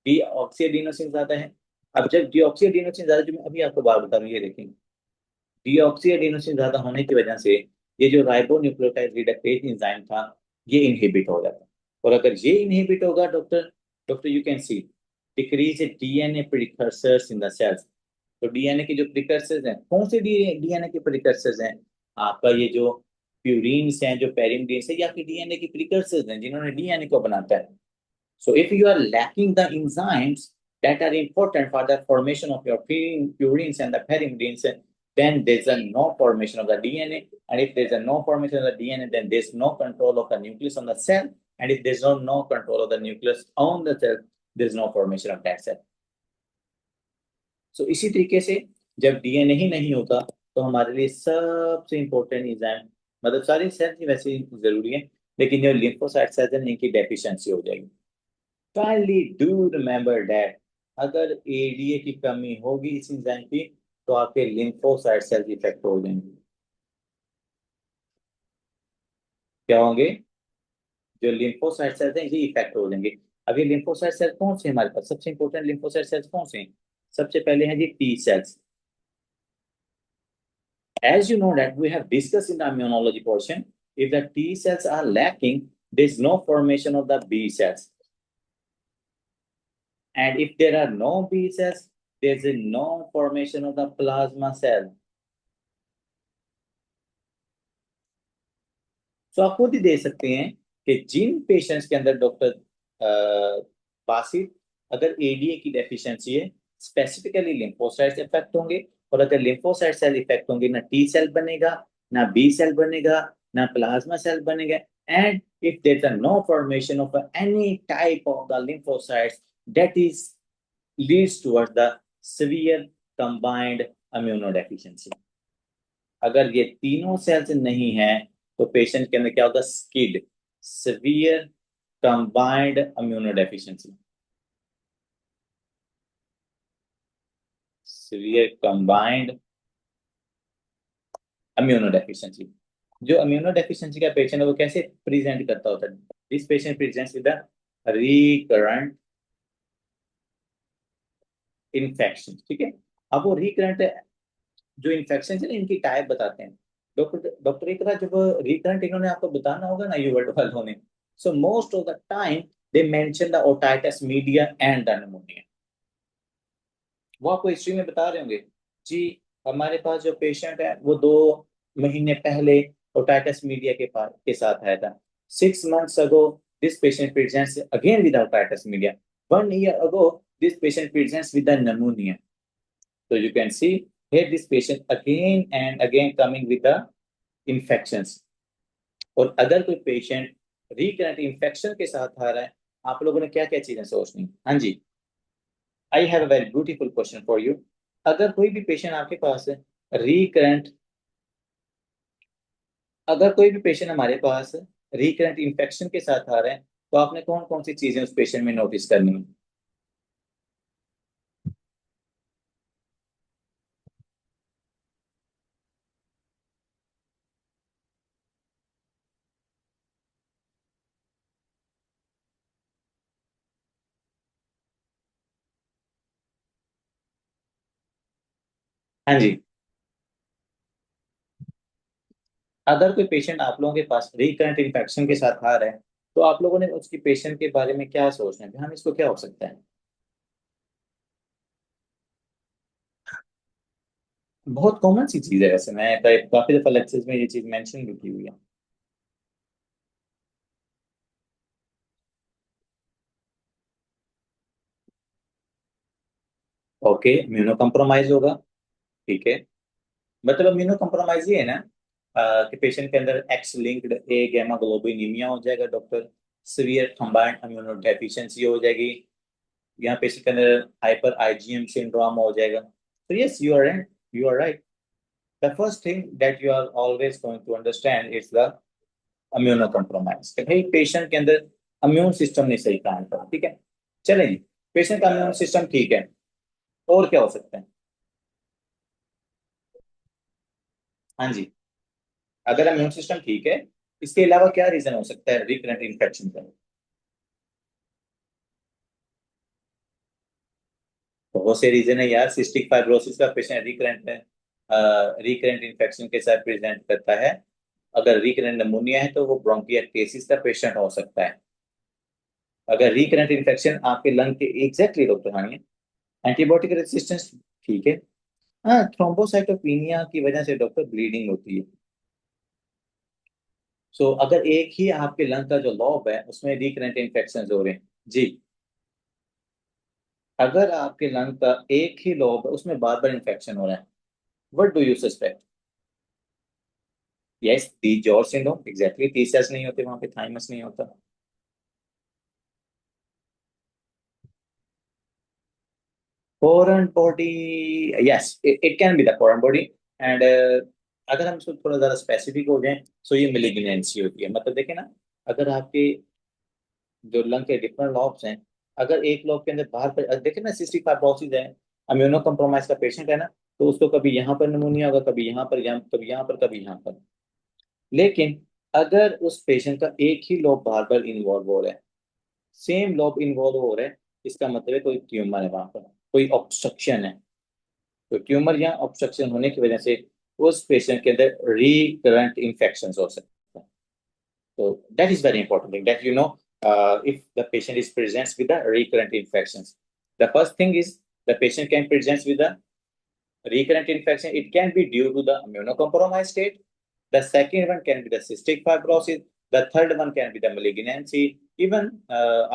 deoxy adenosine ज्यादा है। अब जब डीऑक्सी एडिनोसिन ज्यादा, जो मैं अभी आपको बात बता रहा हूँ, ये देखें, डीऑक्सी एडिनोसिन ज्यादा होने की वजह से ये जो राइबोन्यूक्लियोटाइड रिडक्टेज एंजाइम था, ये इनहिबिट हो जाता है। और अगर ये इनहिबिट होगा, doctor doctor you can see decrease DNA precursors in the cells. तो डीएनए के जो प्रिकर्सर्स हैं, कौन से डीएनए के प्रिकर्सर्स हैं? आपका ये जो प्यूरिन्स हैं, जो पेरिमिडीन्स है, ये आपके डीएनए की प्रिकर्सर्स हैं जिन्होंने डीएनए को बनाता है। So if you are lacking the enzymes that are important for the formation of your purines and the pyrimidines, then there's a no formation of the DNA. And if there's a no formation of the DNA, then there's no control of the nucleus on the cell. And if there's no control of the nucleus on the cell, there's no formation of that cell. So इसी तरीके से जब DNA ही नहीं होता, तो हमारे लिए सबसे इंपॉर्टेंट एंजाइम, मतलब सारी सेल्स ही वैसे ही जरूरी है, लेकिन जो लिम्फोसाइट सेल्स हैं, इनकी डेफिशिएंसी हो जाएगी। काइंडली डू रिमेंबर दैट अगर एडीए की कमी होगी इस एंजाइम की, तो आपके लिम्फोसाइट सेल्स इफेक्ट हो जाएंगे। क्या होंगे? जो लिम्फोसाइट सेल्स हैं, ये इफेक्ट हो जाएंगे। अब ये लिम्फोसाइट सेल कौन से हमारे पास सबसे इंपॉर्टेंट लिम्फोसाइट सेल्स कौन से हैं? सबसे पहले हैं G T cells. As you know that we have discussed in the immunology portion, if the T cells are lacking, there is no formation of the B cells. And if there are no B cells, there is no formation of the plasma cell. So आप खुद ही देख सकते हैं कि जिन patients के अंदर doctor Basit, अगर ADA की डेफिशिएंसी है, स्पेसिफिकली लिम्फोसाइट्स इफेक्ट होंगे। और अगर लिम्फोसाइट सेल इफेक्ट होंगे, ना टी सेल बनेगा, ना बी सेल बनेगा, ना प्लाज्मा सेल बनेगा। And if there is no formation of any type of the lymphocytes, that is leads towards the severe combined immunodeficiency. अगर ये तीनों सेल्स नहीं है, तो पेशेंट के अंदर क्या होगा? Skid, severe combined immunodeficiency, severe combined immunodeficiency. जो इम्यूनोडेफिशिएंसी का पेशेंट है, वो कैसे प्रेजेंट करता होता है? This patient presents with the recurrent infection. ठीक है, अब वो रिकरेंट जो इन्फेक्शन है ना, इनकी टाइप बताते हैं डॉक्टर। डॉक्टर एक जब रिकरेंट इन्होंने आपको बताना होगा ना, ये वर्ड वालों ने, so most of the time they mention the otitis media and the pneumonia. वो आपको हिस्ट्री में बता रहे होंगे जी, हमारे पास जो पेशेंट है वो 2 महीने पहले ओटाइटिस मीडिया के साथ आया था। 6 months ago this patient presents again with otitis media. 1 year ago this patient presents with the pneumonia. So you can see here this patient again and again coming with the infections. और अगर कोई patient recurrent infection के साथ आ रहा है, आप लोगों ने क्या क्या चीजें सोचनी? हाँ जी, I have a very beautiful question for you. अगर कोई भी पेशेंट आपके पास है रिकरेंट, अगर कोई भी पेशेंट हमारे पास रिकरेंट इन्फेक्शन के साथ आ रहा है, तो आपने कौन कौन सी चीजें उस पेशेंट में नोटिस करनी है? हाँ जी। अगर कोई पेशेंट आप लोगों के पास रिकरेंट इन्फेक्शन के साथ आ रहा है, तो आप लोगों ने उसकी पेशेंट के बारे में क्या सोचना है, हम इसको क्या हो सकता है? बहुत कॉमन सी चीज है वैसे, मैं काफी दफा लेक्चर्स में ये चीज मेंशन भी की हुई है। ओके, इम्यूनो कम्प्रोमाइज होगा। ठीक है। मतलब इम्यूनो कम्प्रोमाइज ये है ना, कि पेशेंट के अंदर एक्स लिंक्ड ए गामा ग्लोबुलिनीमिया हो जाएगा doctor, severe combined immuno deficiency हो जाएगी, यहाँ पेशेंट के अंदर हाइपर आईजीएम सिंड्रोम हो जाएगा। तो yes, you are right. The first thing that you are always going to understand is the immunocompromise, कि भाई पेशेंट के अंदर इम्यून सिस्टम नहीं सही काम कर, ठीक है। चलेंगे, पेशेंट का इम्यून सिस्टम ठीक है, और क्या हो सकता है? हाँ जी। अगर इम्यून सिस्टम ठीक है, इसके अलावा क्या रीजन हो सकता है रिकरेंट इन्फेक्शन का? बहुत से रीजन है यार। सिस्टिक फाइब्रोसिस का पेशेंट रिकरेंट है, रिकरेंट इन्फेक्शन के साथ प्रेजेंट करता है। अगर रिकरेंट निमोनिया है तो वो ब्रोंकियाटेसिस का पेशेंट हो सकता है। अगर रिकरेंट इन्फेक्शन आपके लंग के एग्जैक्टली डॉक्टर, हाँ, एंटीबायोटिक रेजिस्टेंस, ठीक है। हाँ, थ्रोम्बोसाइटोपिनिया की वजह से डॉक्टर ब्लीडिंग होती है। सो अगर एक ही आपके लंग का जो लॉब है उसमें रिकरेंट इन्फेक्शन हो रहे हैं, जी, अगर आपके लंग का एक ही लॉब है उसमें बार बार इन्फेक्शन हो रहा है, what do you suspect? Yes, the George syndrome, exactly, T cells नहीं होते वहां पे, थाइमस नहीं होता। Foreign body, yes, it can be the foreign body. And अगर हम इसको थोड़ा ज्यादा स्पेसिफिक हो जाए, तो ये मिलिग्नेंसी होती है। मतलब देखे ना, अगर आपके जो लंग के डिफरेंट लॉब्स हैं, अगर एक लॉब के अंदर बाहर पर देखे ना, सिस्टिक फाइब्रोसिस है, इम्यूनो कम्प्रोमाइज का पेशेंट है ना, तो उसको कभी यहाँ पर निमोनिया होगा, कभी यहाँ पर, कभी यहाँ पर, कभी यहाँ पर। लेकिन अगर उस पेशेंट का एक ही लोब बार बार इन्वॉल्व हो रहा है, सेम लोब इन्वॉल्व हो रहा है, इसका मतलब है कोई ट्यूमर है वहां पर, कोई ऑब्स्ट्रक्शन है। तो ट्यूमर या ऑब्स्ट्रक्शन होने की वजह से उस पेशेंट के अंदर रिकरेंट इन्फेक्शन हो सकते हैं। तो that is very important thing that you know, if the patient is presents with the recurrent infections. The first thing is the patient can present with the recurrent infection. It can be due to the immunocompromised state. The second one can be the cystic fibrosis. The third one can be the malignancy. Even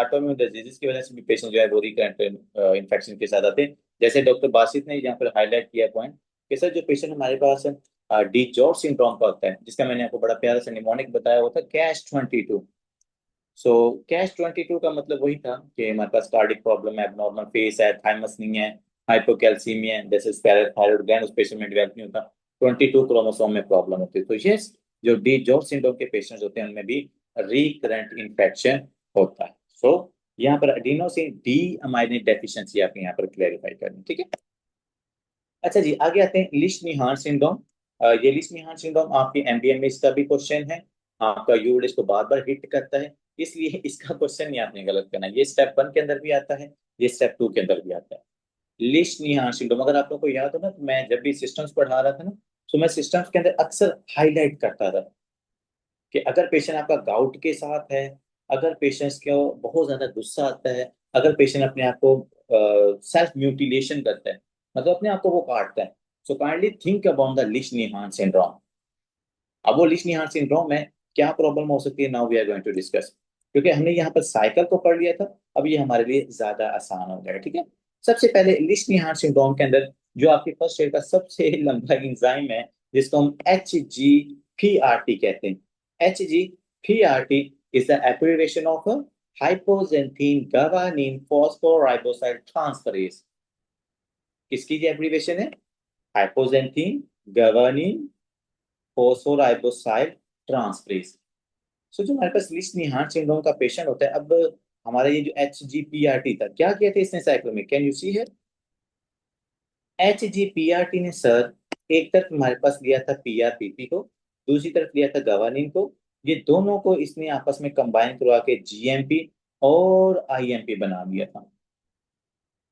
autoimmune diseases की वजह से भी patient जो है वो recurrent infection के साथ आते हैं। जैसे डॉक्टर बासित ने यहाँ पर हाईलाइट किया पॉइंट, कि सर जो पेशेंट हमारे पास डी जॉर्ज सिंड्रोम का होता है, जिसका मैंने आपको बड़ा प्यारा सा निमोनिक बताया हुआ था, कैश 22। सो कैश 22 का मतलब वही था कि हमारे पास कार्डिक प्रॉब्लम है, एबनॉर्मल फेस है, थाइमस नहीं है, हाइपोकैल्सीमिया है, जैसे पैराथायरॉइड ग्लैंड उस पेशेंट में डेवलप नहीं होता, 22 क्रोमोसोम में प्रॉब्लम होती है। तो यस, जो डी जॉर्ज सिंड्रोम के पेशेंट्स होते हैं उनमें भी रिकरेंट इन्फेक्शन होता है। सो यहाँ पर एडिनोसिन डी अमाइनिन डेफिशिएंसी आप यहाँ पर क्लेरिफाई करनी, ठीक है। अच्छा जी, आगे आते हैं लिश-नीहान सिंड्रोम। ये लिश-नीहान सिंड्रोम आपके एमबीएम में इसका भी क्वेश्चन है, आपका यूरिड इसको बार बार हिट करता है, इसलिए इसका क्वेश्चन नहीं आपने गलत करना। ये स्टेप 1 के अंदर भी आता है, ये स्टेप 2 के अंदर भी आता है। लिश-नीहान सिंड्रोम, अगर आप लोग को याद हो ना, तो मैं जब भी सिस्टम्स पढ़ा रहा था ना, तो मैं सिस्टम्स के अंदर अक्सर हाईलाइट करता था कि अगर पेशेंट आपका गाउट के साथ है, अगर पेशेंट्स को बहुत ज्यादा गुस्सा आता है, अगर पेशेंट अपने आप को सेल्फ म्यूटिलेशन करता है, मतलब अपने आप को वो काटता है, so kindly think about the Lesch Nyhan syndrome. अब वो लिश नीहान सिंड्रोम में क्या प्रॉब्लम हो सकती है, now we are going to discuss. क्योंकि हमने यहाँ पर साइकिल को पढ़ लिया था, अब ये हमारे लिए ज्यादा आसान हो जाएगा, ठीक है। सबसे पहले लिश नीहान सिंड्रोम के अंदर जो आपके फर्स्ट एड का सबसे लंबा एंजाइम है, जिसको हम HGPRT कहते हैं, HGPRT is the abbreviation of hypoxanthine guanine phosphoribosyl transferase. किसकी ये एब्रिविएशन है? हाइपोजेंथीन गावानिन फोस्फोराइबोसाइल ट्रांसफरेज। सो जो हमारे पास लिस्ट निहार सिंड्रोम का पेशेंट होता है, अब हमारा ये जो HGPRT था, क्या किया था इसने साइकिल में, कैन यू सी है? HGPRT ने सर एक तरफ हमारे पास लिया था PRPP को, दूसरी तरफ लिया था गवानिन को, ये दोनों को इसने आपस में कंबाइन करवा के GMP और IMP बना दिया था।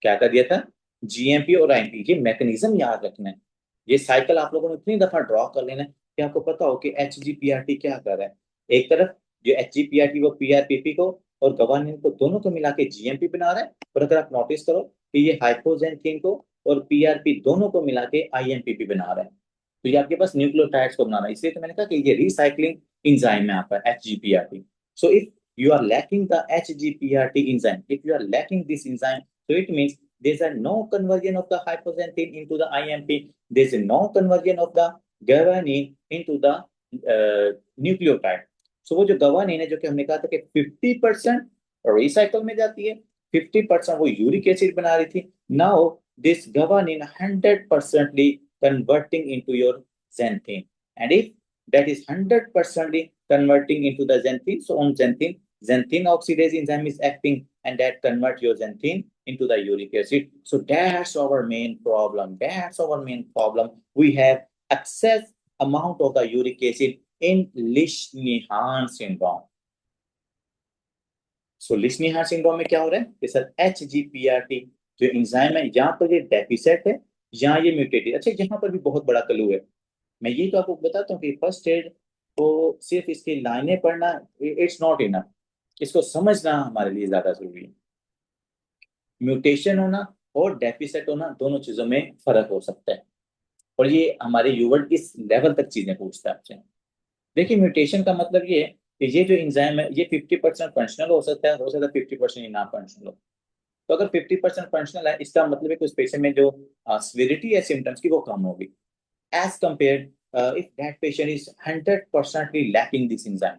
क्या कर दिया था? GMP और IMP, ये मैकेनिज्म याद रखना है। ये साइकिल आप लोगों ने इतनी दफा ड्रॉ कर लेना है कि आपको पता हो कि HGPRT क्या कर रहा है। एक तरफ जो HGPRT वो PRPP को और गवानीन को दोनों को मिला के GMP बना रहा है, और अगर आप नोटिस करो कि ये हाइपोजेंथीन को और PRP दोनों को मिला के IMPP बना रहा है। तो ये आपके पास न्यूक्लियोटाइड्स को बनाना है, इसलिए तो मैंने कहा कि ये रिसाइक्लिंग इंजाइम है आपका HGPRT। So if you are lacking the HGPRT enzyme, if you are lacking this enzyme, so it means there's a no conversion of the hypoxanthine into the IMP, there's a no conversion of the guanine into the nucleotide. So वो जो guanine है, जो कि हमने कहा था कि 50% recycle में जाती है, 50% वो यूरिक एसिड बना रही थी। Now this guanine 100% converting into your xanthine, and if that is 100% converting into the xanthine, so on xanthine oxidase enzyme is acting, and that convert your xanthine into the uric acid. So that's our main problem. That's our main problem. We have excess amount of the uric acid in Leishman syndrome. So Lesch Nyhan syndrome में क्या हो रहा है कि sir HGPRT जो enzyme है, यहाँ पर ये डेफिसिट है, यहाँ ये म्यूटेटेड। अच्छा, यहाँ पर भी बहुत बड़ा क्लू है। मैं ये तो आपको बताता हूँ कि फर्स्ट एड को सिर्फ इसकी लाइनें पढ़ना इट्स नॉट इनफ, इसको समझना हमारे लिए ज्यादा जरूरी है। म्यूटेशन होना और डेफिसिट होना, दोनों चीजों में फर्क हो सकता है, और ये हमारे यूवर्ड इस लेवल तक चीजें पूछता है आपसे। देखिए, म्यूटेशन का मतलब ये है कि ये जो एंजाइम है ये 50% फंक्शनल हो सकता है 50% ना फंक्शनल हो। तो अगर 50% फंक्शनल है, इसका मतलब है कि उस पेशेंट में जो सिविरिटी है सिम्टम्स की वो कम होगी, as compare if that patient is 100% lacking this enzyme.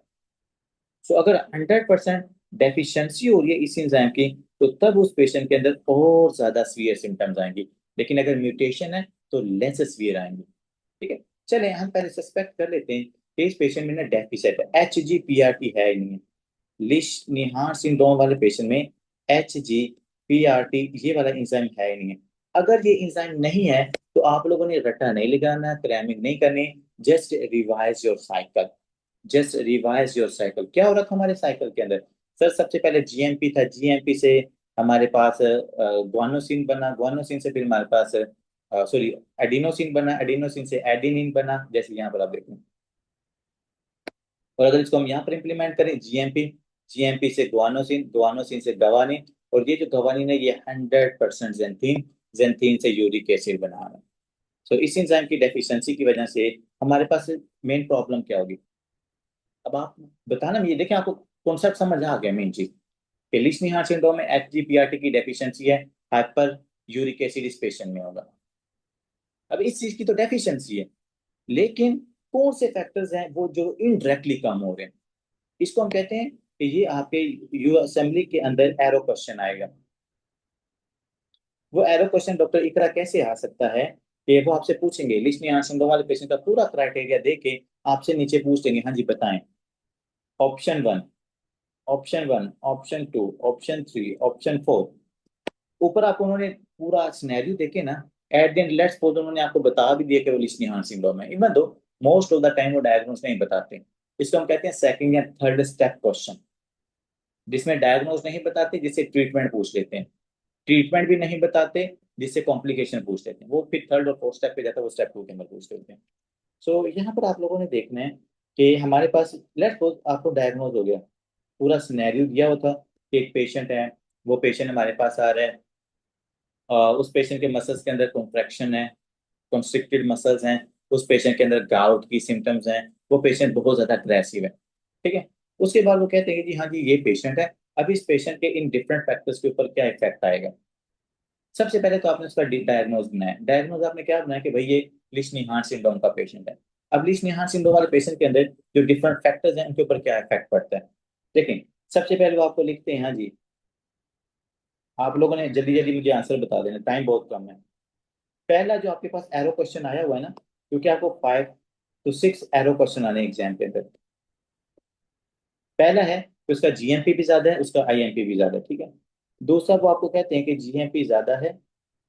सो अगर 100% डेफिशिएंसी हो रही है इस एंजाइम की, तो तब उस पेशेंट के अंदर और ज्यादा सीवियर सिम्टम्स आएंगी, लेकिन अगर म्यूटेशन है तो लेस सीवियर आएंगी। ठीक है, चले हम पहले सस्पेक्ट कर लेते हैं कि इस पेशेंट में ना डेफिसिट है, HGPRT है ही नहीं है। लिश निहार सिंड्रोम वाले पेशेंट में HGPRT ये वाला एंजाइम है ही नहीं है। अगर ये एंजाइम नहीं है तो आप लोगों ने रट्टा नहीं लगाना, क्रैमिंग नहीं करनी, just revise your cycle. Just revise your cycle. क्या हो रहा था हमारे साइकिल के अंदर? सर सबसे पहले GMP था, GMP से हमारे पास ग्वानोसिन बना, ग्वानोसिन से फिर हमारे पास सॉरी एडिनोसिन बना, एडिनोसिन से एडेनिन बना, जैसे यहाँ पर आप देखें। और अगर इसको हम यहाँ पर इंप्लीमेंट करें GMP, GMP से ग्वानोसिन, ग्वानोसिन से गवानिन, और ये जो गवानिन है ये 100% जेंथीन, जेंथीन से यूरिक एसिड बना रहा है। सो इस एंजाइम की डेफिशिएंसी की वजह से हमारे पास मेन प्रॉब्लम क्या होगी? अब आप बताना, ये देखें आपको कॉन्सेप्ट समझ आ गया मेन चीज। लिश्निहार सिंड्रोम में HGPRT की डेफिशिएंसी है, हाइपर यूरिक एसिड इस पेशेंट में होगा। अब इस चीज की तो डेफिशिएंसी है, लेकिन कौन से फैक्टर्स हैं वो जो इनडायरेक्टली कम हो रहे हैं? इसको हम कहते हैं कि ये आपके यू असेंबली के अंदर एरो क्वेश्चन आएगा। वो एरो क्वेश्चन डॉक्टर इकरा कैसे आ सकता है कि वो आपसे पूछेंगे लिश्निहार सिंड्रोम वाले पेशेंट का पूरा क्राइटेरिया दे के आपसे नीचे पूछ लेंगे, हाँ जी बताएं, option one, option one, option two, option three, option four. ऊपर आपको उन्होंने पूरा सिनेरियो देके ना, at the end let's suppose उन्होंने आपको बता भी दिया कि वो लिश्निहान सिंड्रोम है, even though most of the time वो डायग्नोस नहीं बताते। इसको हम कहते हैं सेकंड या थर्ड स्टेप क्वेश्चन, जिसमें डायग्नोस नहीं बताते, जिससे ट्रीटमेंट पूछ लेते हैं, ट्रीटमेंट भी नहीं बताते, जिससे कॉम्प्लिकेशन पूछ लेते हैं, वो फिर थर्ड और फोर्थ स्टेप पे जाता है, वो स्टेप टू के अंदर पूछ लेते हैं। सो यहाँ पर आप लोगों ने देखना है कि हमारे पास लेट्स सपोज आपको डायग्नोज हो गया, पूरा सिनेरियो दिया हुआ था कि एक पेशेंट है, वो पेशेंट हमारे पास आ रहा है, उस पेशेंट के मसल्स के अंदर कॉन्ट्रैक्शन है, कॉन्स्ट्रिक्टेड मसल्स हैं, उस पेशेंट के अंदर गाउट की सिम्टम्स हैं, वो पेशेंट बहुत ज्यादा अग्रेसिव है। ठीक है, उसके बाद वो कहते हैं कि जी हाँ जी ये पेशेंट है, अब इस पेशेंट के इन डिफरेंट फैक्टर्स के ऊपर क्या इफेक्ट आएगा। सबसे पहले तो आपने उसका डायग्नोज बनाया, डायग्नोज आपने क्या बनाया कि भाई ये लिश्निहार सिंड्रोम का पेशेंट है। अब लिश्निहार सिंड्रोम वाले पेशेंट के अंदर जो डिफरेंट फैक्टर्स हैं उनके ऊपर क्या इफेक्ट पड़ता है, देखें। सबसे पहले वो आपको लिखते हैं, हाँ जी आप लोगों ने जल्दी जल्दी मुझे आंसर बता देना, टाइम बहुत कम है। पहला जो आपके पास एरो क्वेश्चन आया हुआ है ना, क्योंकि आपको 5 to 6 एरो क्वेश्चन आने एग्जाम के अंदर। पहला है कि उसका GMP भी ज्यादा है, उसका IMP भी ज्यादा है, ठीक है। दूसरा वो आपको कहते हैं कि GMP ज्यादा है,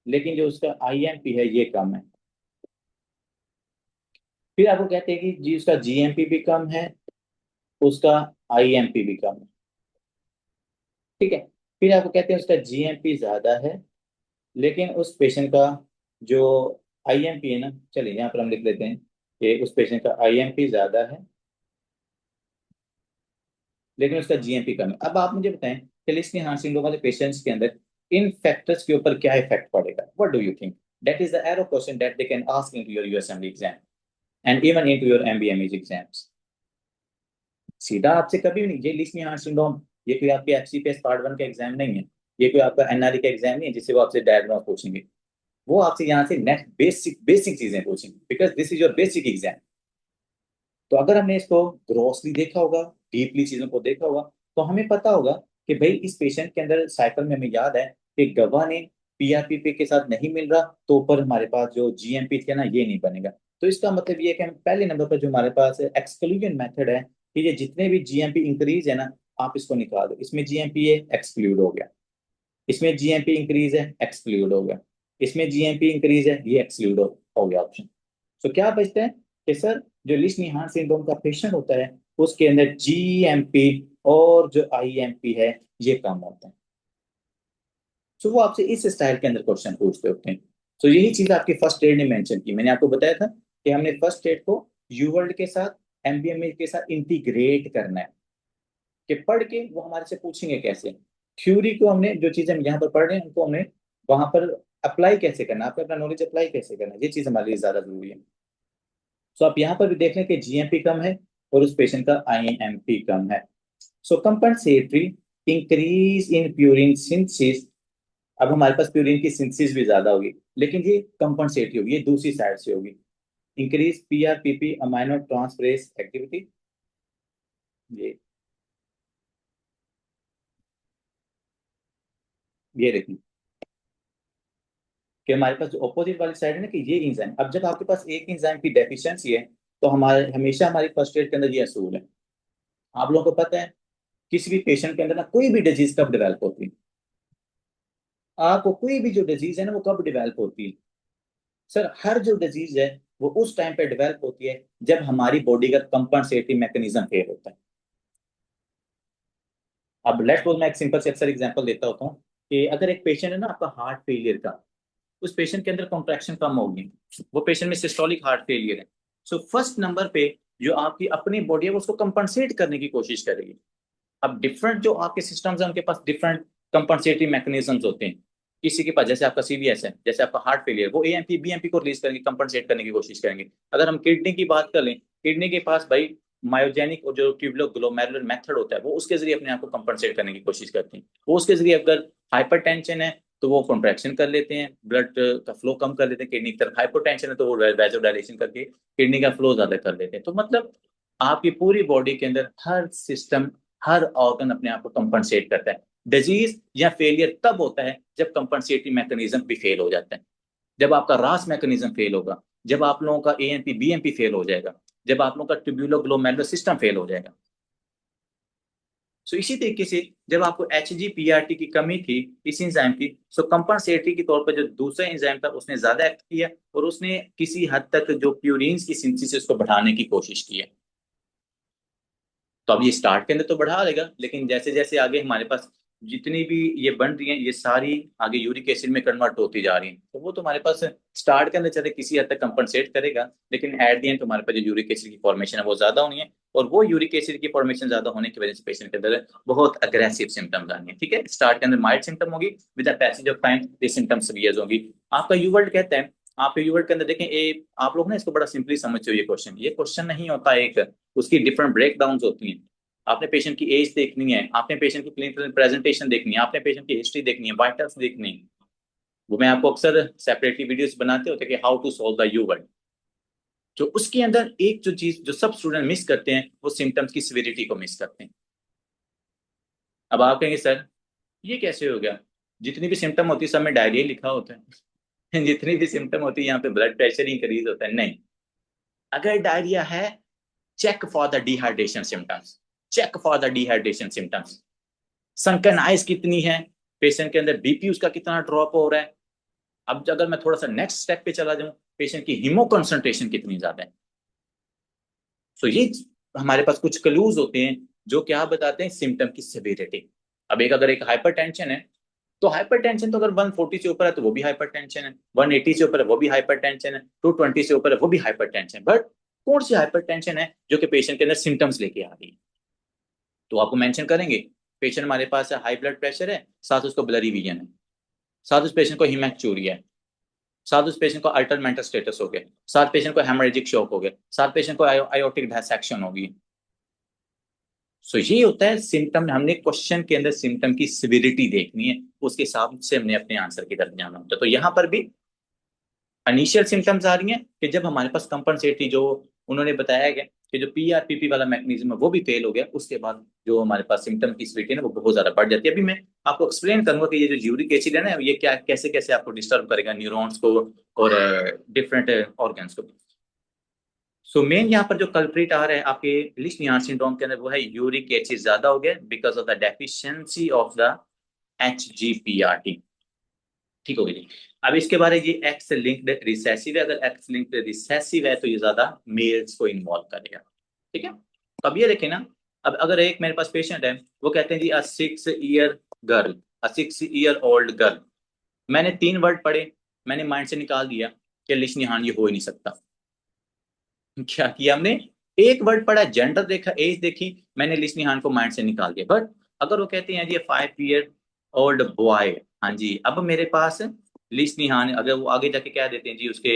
लेकिन जो उसका IMP है ये कम है। फिर आपको कहते हैं कि जी उसका GMP भी कम है, उसका IMP भी कम है, ठीक है। फिर आपको कहते हैं उसका GMP ज्यादा है, लेकिन उस पेशेंट का जो आईएमपी है ना, चलिए यहाँ पर हम लिख लेते हैं कि उस पेशेंट का आईएमपी ज्यादा है लेकिन उसका जीएमपी कम है। अब आप मुझे बताएं कि लिस्नी हार्ट सिंड्रोम वाले पेशेंट्स के अंदर इन फैक्टर्स के ऊपर क्या इफेक्ट पड़ेगा, what do you think? That is the arrow question that they can ask into your USMD exam and even into your MBBS exams. सीधा आपसे कभी भी नहीं, ये लिस्नी हार्ट सिंड्रोम ये कोई आपके एफसीपीएस पार्ट 1 का एग्जाम नहीं है, ये कोई आपका एनआरई का एग्जाम नहीं है जिससे वो आपसे डायग्नोस पूछेंगे। वो आपसे यहाँ से नेक्स्ट बेसिक बेसिक चीजें पूछेंगे because this is your basic exam. तो अगर हमने इसको ग्रोसली देखा होगा, डीपली चीजों को देखा होगा, तो हमें पता होगा कि भाई इस पेशेंट के अंदर साइकिल में हमें याद है कि गवा ने पीआरपीपी के साथ नहीं मिल रहा तो ऊपर हमारे पास जो जीएमपी थे ना ये नहीं बनेगा। तो इसका मतलब ये है कि हम पहले नंबर पर जो हमारे पास एक्सक्लूजन मेथड है कि ये जितने भी जीएमपी इंक्रीज है ना आप इसको निकाल दो, इसमें जीएमपी है एक्सक्लूड हो गया, इसमें जीएमपी इंक्रीज है एक्सक्लूड हो गया, इसमें जीएमपी इंक्रीज है ये एक्सक्लूड हो गया ऑप्शन। तो क्या बचता है कि सर जो लिस्नी हार्ट सिंड्रोम का पेशेंट होता है उसके अंदर जीएमपी और जो आईएमपी है ये कम होता है। तो वो आपसे इस स्टाइल के अंदर क्वेश्चन पूछते होते हैं। तो यही चीज आपकी फर्स्ट एड ने मेंशन की, मैंने आपको बताया था कि हमने फर्स्ट एड को यूवर्ल्ड के साथ एमबीएमए के साथ इंटीग्रेट करना है कि पढ़ के वो हमारे से पूछेंगे कैसे। थ्योरी को हमने जो चीजें हम यहाँ पर पढ़ रहे हैं उनको हमने वहां पर अप्लाई कैसे करना है, आपको अपना नॉलेज अप्लाई कैसे करना है, ये चीज हमारे लिए ज्यादा जरूरी है। सो आप यहाँ पर भी देख लें कि जीएमपी कम है और उस पेशेंट का आईएमपी कम है। So compensatory increase in purine synthesis. अब हमारे पास प्यूरिन की सिंथेसिस भी ज्यादा होगी लेकिन ये कंपनसेटरी होगी, ये दूसरी साइड से होगी। Increase PRPP amino transferase activity, ये देखिए कि हमारे पास जो ऑपोजिट वाली साइड है ना कि ये इंजाइम, अब जब आपके पास एक इंजाइम की डेफिशिएंसी है तो हमारे हमेशा हमारी फर्स्ट एड के अंदर ये असूल है। आप लोगों को पता है किसी भी पेशेंट के अंदर ना कोई भी डिजीज कब डेवलप होती है, आपको कोई भी जो डिजीज है ना वो कब डेवलप होती है? सर हर जो डिजीज है वो उस टाइम पे डेवलप होती है जब हमारी बॉडी का कंपनसेटरी मैकेनिज्म फेल होता है। अब लेट्स सपोज मैं एक सिंपल से अक्सर एग्जांपल देता होता हूँ कि अगर एक पेशेंट है ना आपका हार्ट फेलियर का, उस पेशेंट के अंदर कॉन्ट्रैक्शन कम होगी, वो पेशेंट में सिस्टोलिक हार्ट फेलियर है। सो फर्स्ट नंबर पे जो आपकी अपनी बॉडी है वो उसको कंपनसेट करने की कोशिश करेगी। अब डिफरेंट जो आपके सिस्टम्स हैं उनके पास डिफरेंट कंपनसेटरी मैकेनिज्म्स होते हैं। किसी के पास जैसे आपका सीवीएस है, जैसे आपका हार्ट फेलियर, वो एएमपी बीएमपी को रिलीज करेंगे, कंपनसेट करने की कोशिश करेंगे। अगर हम किडनी की बात कर लें, किडनी के पास भाई मायोजेनिक और जो ट्यूबुलो ग्लोमेरुलर मेथड होता है वो उसके जरिए अपने आप को कंपनसेट करने की कोशिश करते हैं। वो उसके जरिए अगर हाइपरटेंशन है तो वो कॉन्ट्रैक्शन कर लेते हैं, ब्लड का फ्लो कम कर लेते हैं किडनी की तरफ। हाइपोटेंशन है तो वो वैसोडायलेशन करके किडनी का फ्लो ज्यादा कर लेते हैं। तो मतलब आपकी पूरी बॉडी के अंदर हर सिस्टम, हर ऑर्गन अपने आप को कंपनसेट करता है। डिजीज या फेलियर तब होता है जब कंपनसेटरी मैकेनिज्म भी फेल हो जाता है, जब आपका रास मैकेनिज्म फेल होगा, जब आप लोगों का एएनपी बीएमपी फेल हो जाएगा, जब आप लोगों का ट्यूब्यूलो ग्लोमेरुलर सिस्टम फेल हो जाएगा। सो इसी तरीके से जब आपको H G P R T की कमी थी इस एंजाइम की, सो कंपनसेटरी के तौर पर जो दूसरा एंजाइम था उसने ज्यादा एक्ट किया और उसने किसी हद तक जो प्यूरिन्स की सिंथेसिस को बढ़ाने की कोशिश की है। तो अब ये स्टार्ट के अंदर तो बढ़ा देगा लेकिन जैसे जैसे आगे हमारे पास जितनी भी ये बन रही हैं ये सारी आगे यूरिक एसिड में कन्वर्ट होती जा रही हैं। तो वो तो हमारे पास स्टार्ट के अंदर चले किसी हद तक कंपनसेट करेगा लेकिन एट दी एंड तुम्हारे पास जो यूरिक एसिड की फॉर्मेशन है वो ज्यादा होनी है। और वो यूरिक एसिड की फॉर्मेशन ज्यादा होने की वजह से पेशेंट के अंदर बहुत अग्रेसिव सिम्टम्स आनी है। ठीक है, स्टार्ट के अंदर माइल्ड सिम्टम होगी, with the passage of time ये सिम्टम सीवियर होगी। आपका यूवर्ल्ड कहता है, आप यूवर्ल्ड के अंदर देखें आप लोग ना इसको बड़ा सिंपली समझते हो, ये क्वेश्चन नहीं होता, एक उसकी डिफरेंट ब्रेक डाउन होती हैं। आपने पेशेंट की एज देखनी है, आपने पेशेंट की क्लिनिकल प्रेजेंटेशन देखनी है, आपने पेशेंट की हिस्ट्री देखनी है, वाइटल्स देखनी है। वो मैं आपको अक्सर सेपरेटली वीडियोस बनाते होते कि how to solve the UWorld. जो उसके अंदर एक जो चीज जो सब स्टूडेंट मिस करते हैं वो सिम्टम्स की सिविरिटी को मिस करते हैं। अब आप कहेंगे सर ये कैसे हो गया, जितनी भी सिम्टम होती है सब में डायरिया लिखा होता है जितनी भी सिम्टम होती है यहाँ पे ब्लड प्रेशर इंक्रीज होता है, नहीं। अगर डायरिया है, check for the dehydration symptoms, check for the dehydration symptoms. Sunken eyes कितनी है, पेशेंट के अंदर बीपी उसका कितना ड्रॉप हो रहा है। अब अगर मैं थोड़ा सा नेक्स्ट स्टेप पे चला जाऊं, पेशेंट की हीमो कंसंट्रेशन कितनी ज्यादा है। सो ये हमारे पास कुछ क्लूज होते हैं जो क्या बताते हैं सिम्टम की सिविरिटी। अब एक अगर एक हाइपरटेंशन है तो हाइपरटेंशन तो अगर 140 से ऊपर है तो वो भी हाइपरटेंशन है, 180 से ऊपर है वो भी हाइपरटेंशन है, 220 से ऊपर है वो भी हाइपरटेंशन है। बट कौन सी हाइपरटेंशन है जो कि पेशेंट के अंदर सिम्टम्स लेके आ रही है? तो आपको मेंशन करेंगे, पेशेंट हमारे पास हाई ब्लड प्रेशर है, साथ उसको ब्लरी विजन है, साथ उस पेशेंट को हिमैक्चूरिया है, साथ उस पेशेंट को अल्टर मेंटल स्टेटस हो गया, साथ पेशेंट को हेमोरेजिक शॉक हो गया, साथ पेशेंट को आयोटिक डिसेक्शन होगी। सो ये होता है सिम्टम। हमने क्वेश्चन के अंदर सिम्टम की सिविरिटी देखनी है, उसके हिसाब से हमने अपने आंसर की तरफ जाना होता है। तो यहाँ पर भी इनिशियल सिम्टम्स आ रही हैं कि जब हमारे पास कंपनसेटरी जो उन्होंने बताया गया कि जो पीआरपीपी वाला मैकेनिज्म है वो भी फेल हो गया, उसके बाद जो हमारे पास सिम्टम की सिविरिटी है ना वो बहुत ज्यादा बढ़ जाती है। अभी मैं आपको एक्सप्लेन करूंगा कि ये जो यूरिक एसिड है ना ये क्या कैसे कैसे आपको डिस्टर्ब करेगा न्यूरॉन्स को और डिफरेंट ऑर्गन्स को। सो मेन यहाँ पर जो कल्प्रिट आ रहा है आपके लिस्नियान सिंड्रोम के अंदर वो है यूरिक एसिड ज्यादा हो गया because of the deficiency of the HGPRT। ठीक हो गई जी। अब इसके बारे में ये एक्स लिंक्ड रिसेसिव है, अगर एक्स लिंक्ड रिसेसिव है तो ये ज्यादा मेल्स को इन्वॉल्व करेगा। ठीक है, तो अब ये देखें ना, अब अगर एक मेरे पास पेशेंट है, वो कहते हैं जी अ 6 ईयर ओल्ड गर्ल, मैंने 3 वर्ड पढ़े, मैंने माइंड से निकाल दिया कि लिशनिहान ये हो ही नहीं सकता। क्या किया हमने? एक वर्ड पढ़ा, जेंडर देखा, एज देखी, मैंने लिशनिहान को माइंड से निकाल दिया। बट अगर वो कहते हैं जी 5 ईयर ओल्ड बॉय, हाँ जी, अब मेरे पास लिशनिहान, अगर वो आगे जाके कह देते हैं जी उसके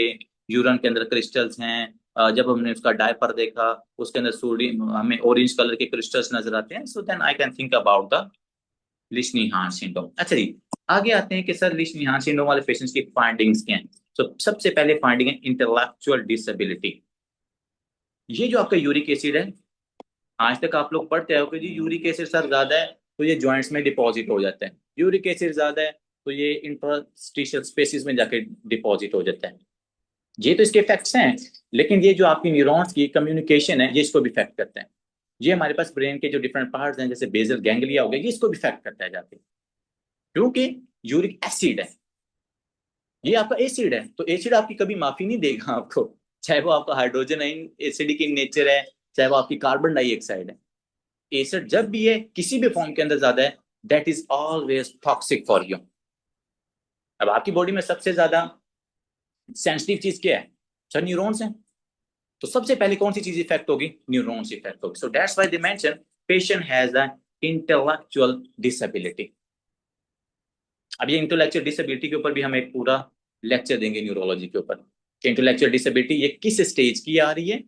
यूरिन के अंदर क्रिस्टल्स हैं, जब हमने उसका डायपर देखा उसके अंदर सोडियम हमें ऑरेंज कलर के क्रिस्टल्स नजर आते हैं, so then I can think about the Lesch Nyhan syndrome. अच्छा जी, आगे आते हैं कि सर लिशनिहान सिंड्रोम वाले पेशेंट्स की फाइंडिंग्स क्या हैं। तो सबसे पहले फाइंडिंग है इंटेलेक्चुअल डिसेबिलिटी। ये जो आपका यूरिक एसिड है, आज तक आप लोग पढ़ते हो कि जी यूरिक एसिड सर ज्यादा है तो ये जॉइंट्स में डिपॉजिट हो जाता है, यूरिक एसिड ज्यादा है तो ये इंटरस्टिशियल स्पेसिस में जाके डिपॉजिट हो जाता है। ये तो इसके इफेक्ट्स हैं, लेकिन ये जो आपकी न्यूरॉन्स की कम्युनिकेशन है ये इसको भी इफेक्ट करता है। ये हमारे पास ब्रेन के जो डिफरेंट पार्ट्स हैं जैसे बेसल गैंग्लिया हो गया, ये इसको भी इफेक्ट करता है जाके, क्योंकि यूरिक एसिड है, ये आपका एसिड है, तो एसिड आपकी कभी माफी नहीं देगा आपको, चाहे वो आपका हाइड्रोजन एसिडिक इन नेचर है, चाहे वो आपकी कार्बन डाइऑक्साइड है। एसिड जब भी है किसी भी फॉर्म के अंदर ज्यादा है, that is always toxic for you. अब आपकी बॉडी में सबसे ज्यादा सेंसिटिव चीज क्या है? सर न्यूरॉन्स हैं। तो सबसे पहले कौन सी चीज इफेक्ट होगी? न्यूरॉन्स इफेक्ट होगी। So that's why they mention patient has the intellectual disability. अब ये इंटेलेक्चुअल डिसेबिलिटी के ऊपर भी हम एक पूरा लेक्चर देंगे न्यूरोलॉजी के ऊपर, कि इंटेलेक्चुअल डिसेबिलिटी ये किस स्टेज की आ रही है,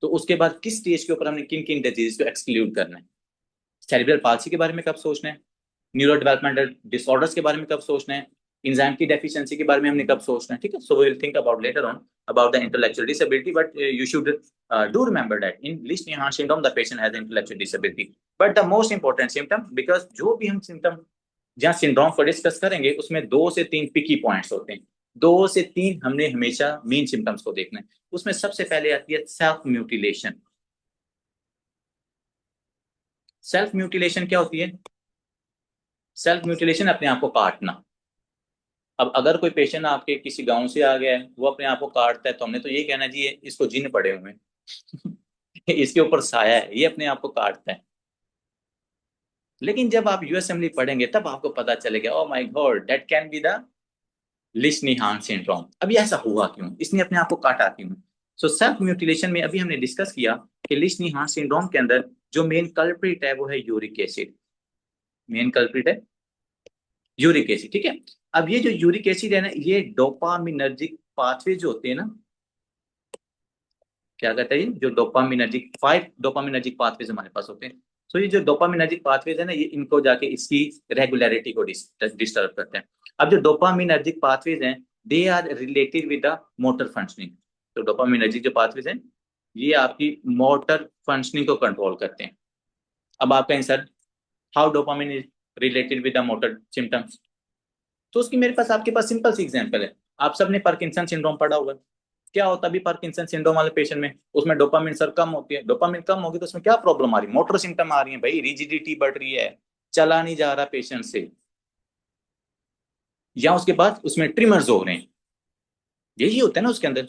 तो उसके बाद किस स्टेज के ऊपर हमने किन किन डिजीज को एक्सक्लूड करना है, सेरिब्रल पाल्सी के बारे में कब सोचना है, न्यूरो डेवलपमेंटल डिसऑर्डर्स के बारे में कब सोचना है, इंजाइम की डेफिशिएंसी के बारे में हमने कब सोचना है। ठीक है, so we will think about later on about the intellectual disability, but you should do remember that in list syndrome the patient has intellectual disability. But the most important symptom, because जो भी हम symptom जहाँ syndrome को discuss करेंगे उसमें 2 से 3 पिकी points होते हैं, 2 से 3 हमने हमेशा मेन सिम्टम्स को देखना है। उसमें सबसे पहले आती है सेल्फ म्यूटिलेशन। सेल्फ म्यूटिलेशन क्या होती है? सेल्फ म्यूटिलेशन अपने आप को काटना। अब अगर कोई पेशेंट आपके किसी गांव से आ गया है, वो अपने आप को काटता है, तो हमने तो ये कहना जी इसको जिन पड़े हुए हैं इसके ऊपर साया है, ये अपने आप को काटता है। लेकिन जब आप यूएसएमली पढ़ेंगे तब आपको पता चलेगा, oh my God, that can be the Lesch Nyhan syndrome. अभी ऐसा हुआ क्यों, इसने अपने आप को काटा क्यों? सो सेल्फ म्यूटिलेशन में अभी हमने डिस्कस किया कि लिशनिहान सिंड्रोम के अंदर जो मेन कल्प्रिट है वो है यूरिक एसिड। मेन कल्प्रिट है यूरिक एसिड। ठीक है, अब ये जो यूरिक एसिड है ना, ये डोपामिनर्जिक पाथवे जो होते हैं ना, क्या कहते हैं, जो डोपामिनर्जिक 5 डोपामिनर्जिक पाथवेज हमारे पास होते हैं। तो ये जो डोपामिनर्जिक पाथवेज है ना, ये इनको जाके इसकी रेगुलरिटी को डिस्टर्ब करते हैं। अब जो डोपामिनर्जिक पाथवेज हैं, they are related with the motor functioning. तो डोपामिनर्जिक जो पाथवेज हैं ये आपकी मोटर फंक्शनिंग को कंट्रोल करते हैं। अब आप कहें sir how dopamine is related with the motor symptoms, तो उसकी मेरे पास आपके पास सिंपल सी एग्जांपल है। आप सबने पार्किंसन सिंड्रोम पढ़ा होगा। क्या होता है अभी पार्किंसन सिंड्रोम वाले पेशेंट में, उसमें डोपामिन सर कम होती है, डोपामिन कम होगी तो उसमें क्या प्रॉब्लम आ रही है? मोटर सिम्टम आ रही है भाई, रिजिडिटी बढ़ रही है, चला नहीं जा रहा पेशेंट से, या उसके बाद उसमें ट्रिमर्स हो रहे हैं, यही होता है ना उसके अंदर।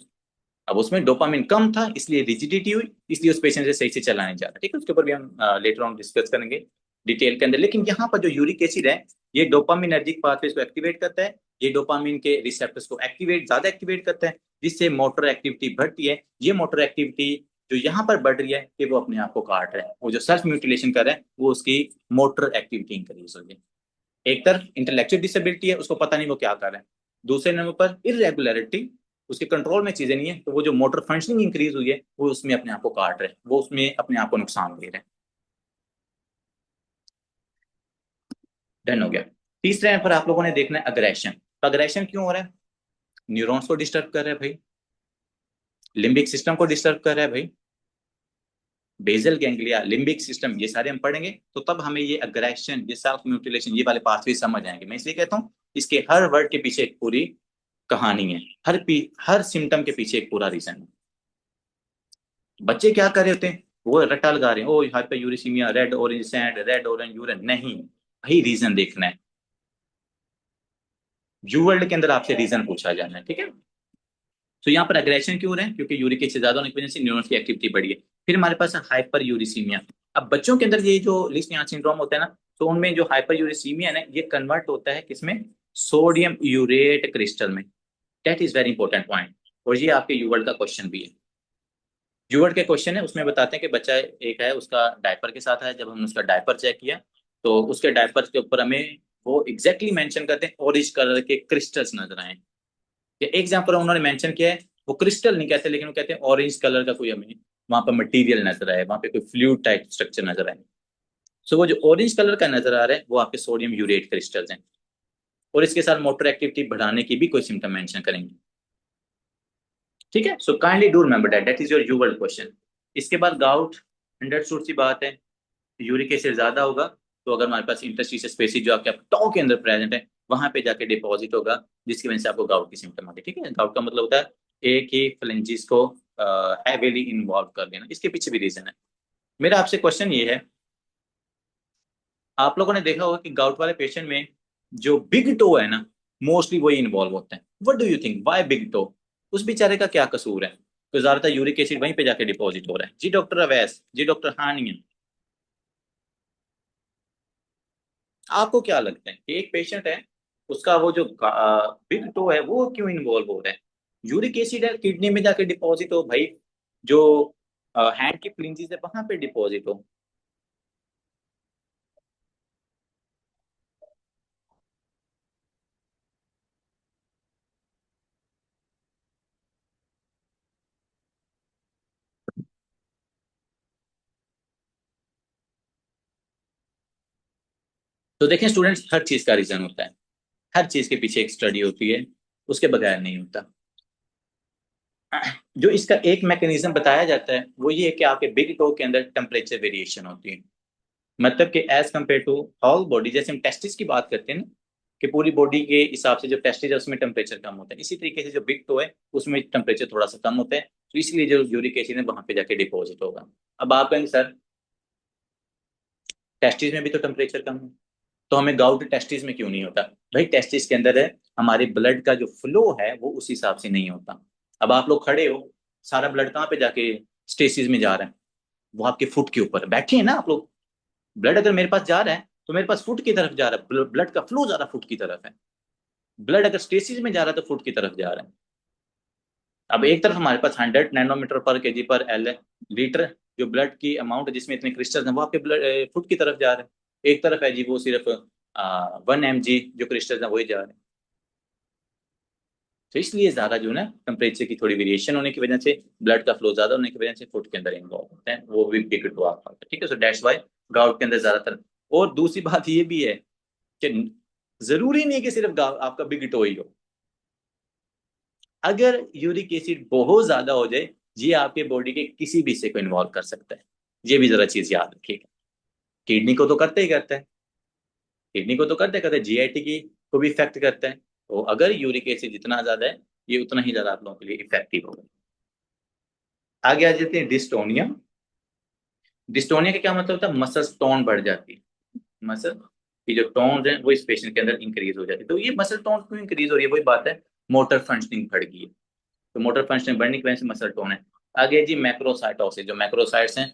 अब उसमें डोपामिन कम था इसलिए रिजिडिटी हुई, इसलिए उस पेशेंट से सही से चला नहीं जा रहा। ठीक है, उसके ऊपर भी हम लेटर ऑन डिस्कस करेंगे डिटेल के अंदर। लेकिन यहाँ पर जो यूरिक एसिड है ये डोपामिनर्जिक पाथवेज को एक्टिवेट करता है, ये डोपामिन के रिसेप्टर्स को ज्यादा एक्टिवेट करता है, जिससे मोटर एक्टिविटी बढ़ती है। ये मोटर एक्टिविटी जो यहाँ पर बढ़ रही है कि वो अपने आप को काट रहा है, वो जो सेल्फ म्यूटिलेशन कर रहा है वो उसकी मोटर एक्टिविटी इंक्रीज हो गई। एक तरफ इंटेलेक्चुअल डिसेबिलिटी है, उसको पता नहीं वो क्या कर रहा है, दूसरे नंबर पर इरेगुलरिटी, उसके कंट्रोल में चीजें नहीं है, तो वो जो मोटर फंक्शनिंग इंक्रीज हुई है वो उसमें अपने आप को काट रहे हैं, वो उसमें अपने आप को नुकसान दे रहे हैं। डन हो गया। तीसरे नंबर पर आप लोगों ने देखना है अग्रेशन। तो अग्रेशन क्यों हो रहा है? न्यूरॉन्स को डिस्टर्ब कर रहा है भाई, लिम्बिक सिस्टम को डिस्टर्ब कर रहा है भाई, बेजल गैंग्लिया, लिम्बिक सिस्टम, ये सारे हम पढ़ेंगे तो तब हमें ये अग्रेशन, ये सेल्फ म्यूटिलेशन, ये वाले पाथवे समझ आएंगे। मैं इसलिए कहता हूँ इसके हर वर्ड के पीछे एक पूरी कहानी है, हर सिम्टम के पीछे एक पूरा रीजन है। बच्चे क्या कर रहे होते हैं, वो रट्टा लगा रहे हैं, oh hyper uricaemia, red orange sand, red orange urine, नहीं भाई, रीजन देखना है। यू वर्ल्ड के अंदर आपसे रीजन पूछा जाना है, ठीक है। तो यहाँ पर अग्रेशन क्यों हो रहा है? क्योंकि यूरिक एसिड ज्यादा होने की वजह से न्यूरॉन्स की एक्टिविटी बढ़ी है। फिर हमारे पास हाइपर यूरिसीमिया। अब बच्चों के अंदर ये जो लिस्निया सिंड्रोम होता है ना, तो उनमें जो हाइपर यूरिसीमिया है ना, ये कन्वर्ट होता है किसमें? सोडियम यूरेट क्रिस्टल में। That is very important point, और ये आपके यूवर्ल्ड का क्वेश्चन भी है। यूवर्ल्ड के क्वेश्चन है, उसमें बताते हैं कि बच्चा एक है, उसका डायपर के साथ है, जब हमने उसका डायपर चेक किया तो उसके डायपर के ऊपर हमें वो एग्जैक्टली मेंशन करते हैं ऑरेंज कलर के क्रिस्टल्स नजर आए। या एग्जाम्पल उन्होंने मेंशन किया है, वो क्रिस्टल नहीं कहते लेकिन वो कहते हैं ऑरेंज कलर का कोई हमें वहां पर मटेरियल नजर आए, वहां पे कोई फ्लूइड टाइप स्ट्रक्चर नजर आए। सो वो जो ऑरेंज कलर का नजर आ रहा है वो आपके सोडियम यूरेट क्रिस्टल्स हैं, और इसके साथ मोटर एक्टिविटी बढ़ाने की भी कोई सिम्टम मेंशन करेंगे, ठीक है। So kindly do remember that, that is your UWorld question. इसके बाद गाउट, अंडरस्टूड सी बात है, यूरिक एसिड ज्यादा होगा तो अगर हमारे पास इंटरस्टिशियल स्पेसिस जो आपके टॉ के अंदर प्रेजेंट है वहां पे जाके डिपॉजिट होगा, जिसकी वजह से आपको गाउट की सिम्टम आती है, ठीक है। गाउट का मतलब होता है एक ही फ्लेंजिस को हैवीली इन्वॉल्व कर लेना, इसके पीछे भी रीजन है। मेरा आपसे क्वेश्चन ये है, आप लोगों ने देखा होगा कि गाउट वाले पेशेंट में जो बिग टो है ना, मोस्टली वही इन्वॉल्व होते हैं। What do you think, why big toe? उस बेचारे का क्या कसूर है? तो ज्यादातर यूरिक एसिड वहीं पे जाके डिपॉजिट हो रहा है। जी डॉक्टर अवैस, जी डॉक्टर हानिया, आपको क्या लगता है कि एक पेशेंट है, उसका वो जो बिग टो है वो क्यों इन्वॉल्व हो रहा है? यूरिक एसिड है, किडनी में जाके डिपॉजिट हो भाई, जो हैंड की फ्लिंजिस है वहां पे डिपॉजिट हो। तो देखें स्टूडेंट्स, हर चीज का रीजन होता है, हर चीज के पीछे एक स्टडी होती है, उसके बगैर नहीं होता। जो इसका एक मैकेनिज्म बताया जाता है वो ये है कि आपके बिग टो के अंदर टेम्परेचर वेरिएशन होती है, मतलब कि as compare to whole body, जैसे हम टेस्टिस की बात करते हैं ना, कि पूरी बॉडी के हिसाब से जो टेस्टिस है उसमें टेम्परेचर कम होता है, इसी तरीके से जो बिग टो है उसमें टेम्परेचर थोड़ा सा कम होता है, तो इसलिए जो यूरिक एसिड है वहां पे जाके डिपॉजिट होगा। अब आप कहेंगे सर टेस्टिस में भी तो टेम्परेचर कम है, तो हमें गाउट टेस्टिस में क्यों नहीं होता? भाई टेस्टिस के अंदर है, हमारे ब्लड का जो फ्लो है वो उस हिसाब से नहीं होता। अब आप लोग खड़े हो, सारा ब्लड कहाँ पे जाके स्टेसिस में जा रहा है? वो आपके फुट के ऊपर बैठे हैं ना आप लोग। ब्लड अगर मेरे पास जा रहा है तो मेरे पास फुट की तरफ जा रहा है, ब्लड का फ्लो ज्यादा फुट की तरफ है। ब्लड अगर स्टेसिस में जा रहा है तो फुट की तरफ जा रहा है। अब एक तरफ हमारे पास 100 नैनोमीटर पर केजी पर एल है, लीटर, जो ब्लड की अमाउंट है जिसमें इतने क्रिस्टल हैं वो आपके ब्लड फुट की तरफ जा रहे हैं। एक तरफ है जी वो सिर्फ 1 mg जो क्रिस्टल हैं वही जा रहे हैं। तो इसलिए ज्यादा जो है ना टेम्परेचर की थोड़ी वेरिएशन होने की वजह से, ब्लड का फ्लो ज्यादा होने की वजह से फुट के अंदर इन्वॉल्व होते हैं, वो भी बिग टू आता है, ठीक है। सो दैट्स वाई गाउट के अंदर ज्यादातर। और दूसरी बात ये भी है कि जरूरी नहीं है कि सिर्फ आपका बिग टो ही हो, अगर यूरिक एसिड बहुत ज्यादा हो जाए ये आपके बॉडी के किसी भी हिस्से को इन्वॉल्व कर सकता है, ये भी जरा चीज याद रखिएगा। किडनी को तो करते ही करता है, किडनी को तो करते हैं, जीआईटी की को भी इफेक्ट करता है, तो अगर यूरिक एसिड जितना ज्यादा है ये उतना ही ज्यादा आप लोगों के लिए इफेक्टिव होगा। आगे आ जाते हैं डिस्टोनिया। डिस्टोनिया का क्या मतलब होता है? मसल टोन बढ़ जाती है, मसल की जो टोन है वो इस पेशेंट के अंदर इंक्रीज हो जाती है। तो ये मसल टोन क्यों इंक्रीज हो रही है? वही बात है, मोटर फंक्शनिंग बढ़ गई है, तो मोटर फंक्शनिंग बढ़ने की वजह से मसल टोन है। आगे जी मैक्रोसाइटोसिस, जो मैक्रोसाइट्स हैं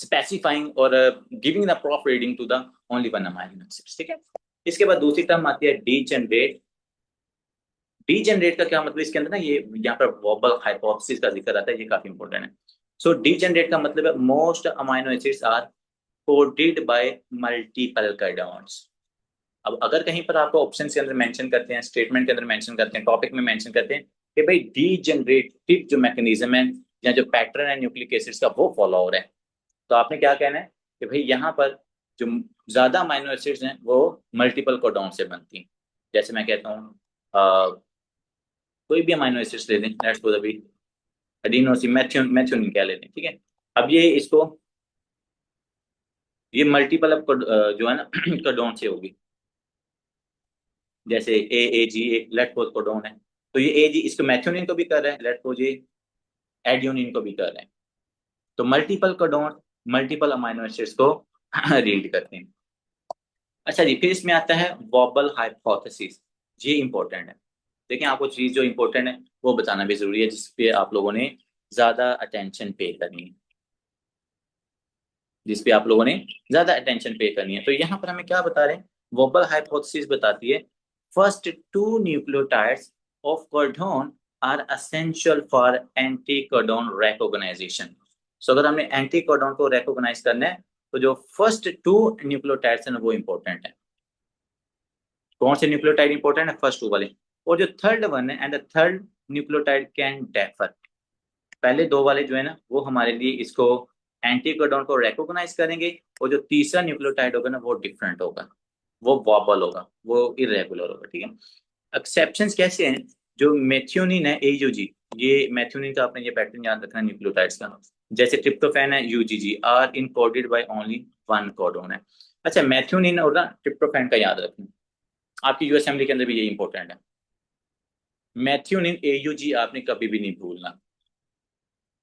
स्पेसिफाइंग और giving the proper reading to the only one amino acids, ठीक है। इसके बाद दूसरी टर्म आती है डीजेनरेट। डीजेनरेट का क्या मतलब, इसके अंदर ना ये यहाँ पर वोबल हाइपोथेसिस का जिक्र आता है, ये काफी इंपॉर्टेंट है। सो डीजेनरेट का मतलब है most amino acids are coded by multiple codons. अब अगर कहीं पर आपको ऑप्शन के अंदर मेंशन करते हैं, स्टेटमेंट के अंदर मेंशन करते हैं, टॉपिक में मेंशन करते हैं कि भाई डीजेनरेटिव जो मैकेनिज्म है या जो पैटर्न है न्यूक्लिक एसिड्स का वो फॉलो हो रहा है, तो आपने क्या कहना है कि भाई यहाँ पर जो ज्यादा अमाइनो एसिड्स हैं वो मल्टीपल कोडॉन से बनती हैं। जैसे मैं कहता हूँ कोई भी अमाइनो एसिड्स ले लें, लेट्स सपोज अभी एडिनोसिन मेथियोनिन क्या ले लें, ठीक है। अब ये इसको ये मल्टीपल अब जो है ना कोडॉन से होगी। जैसे ए जी एक लेटपोज कोडॉन है, तो ये ए जी इसको मेथियोनिन को भी कर रहा है, लेटपोज ये एडियोनिन को भी कर रहे हैं। तो multiple codon multiple amino acids को रीड करते हैं। अच्छा जी, फिर इसमें आता है वॉबल हाइपोथेसिस। ये इंपॉर्टेंट है। देखिए, आपको चीज जो इंपॉर्टेंट है वो बताना भी जरूरी है, जिस पे आप लोगों ने ज्यादा अटेंशन पे करनी है, जिस पे आप लोगों ने ज्यादा अटेंशन पे करनी है। तो यहाँ पर हमें क्या बता रहे हैं, वोबल हाइपोथेसिस बताती है first two nucleotides of codon are essential for anti codon recognisation. So अगर हमने एंटी कोडॉन को रिकॉग्नाइज करना है तो जो फर्स्ट टू न्यूक्लियोटाइड्स हैं वो इंपॉर्टेंट है। कौन से न्यूक्लियोटाइड इंपॉर्टेंट है, फर्स्ट टू वाले। और जो थर्ड वन है, and the third nucleotide can defer. पहले दो वाले जो है ना वो हमारे लिए इसको एंटी कोडॉन को रिकॉग्नाइज करेंगे, और जो तीसरा न्यूक्लियोटाइड होगा ना वो डिफरेंट होगा, वो वॉबल होगा, वो इरेगुलर होगा, ठीक है। एक्सेप्शंस कैसे हैं, जो मेथियोनिन है एयूजी, ये मेथियोनिन का आपने ये पैटर्न याद रखना है न्यूक्लियोटाइड्स का। जैसे ट्रिप्टोफैन है UGG are encoded by only one codon है। अच्छा, मेथियोनिन और ना ट्रिप्टोफैन का याद रखना, आपकी यूएस असेंबली के अंदर भी ये इंपॉर्टेंट है। मेथियोनिन एयूजी आपने कभी भी नहीं भूलना।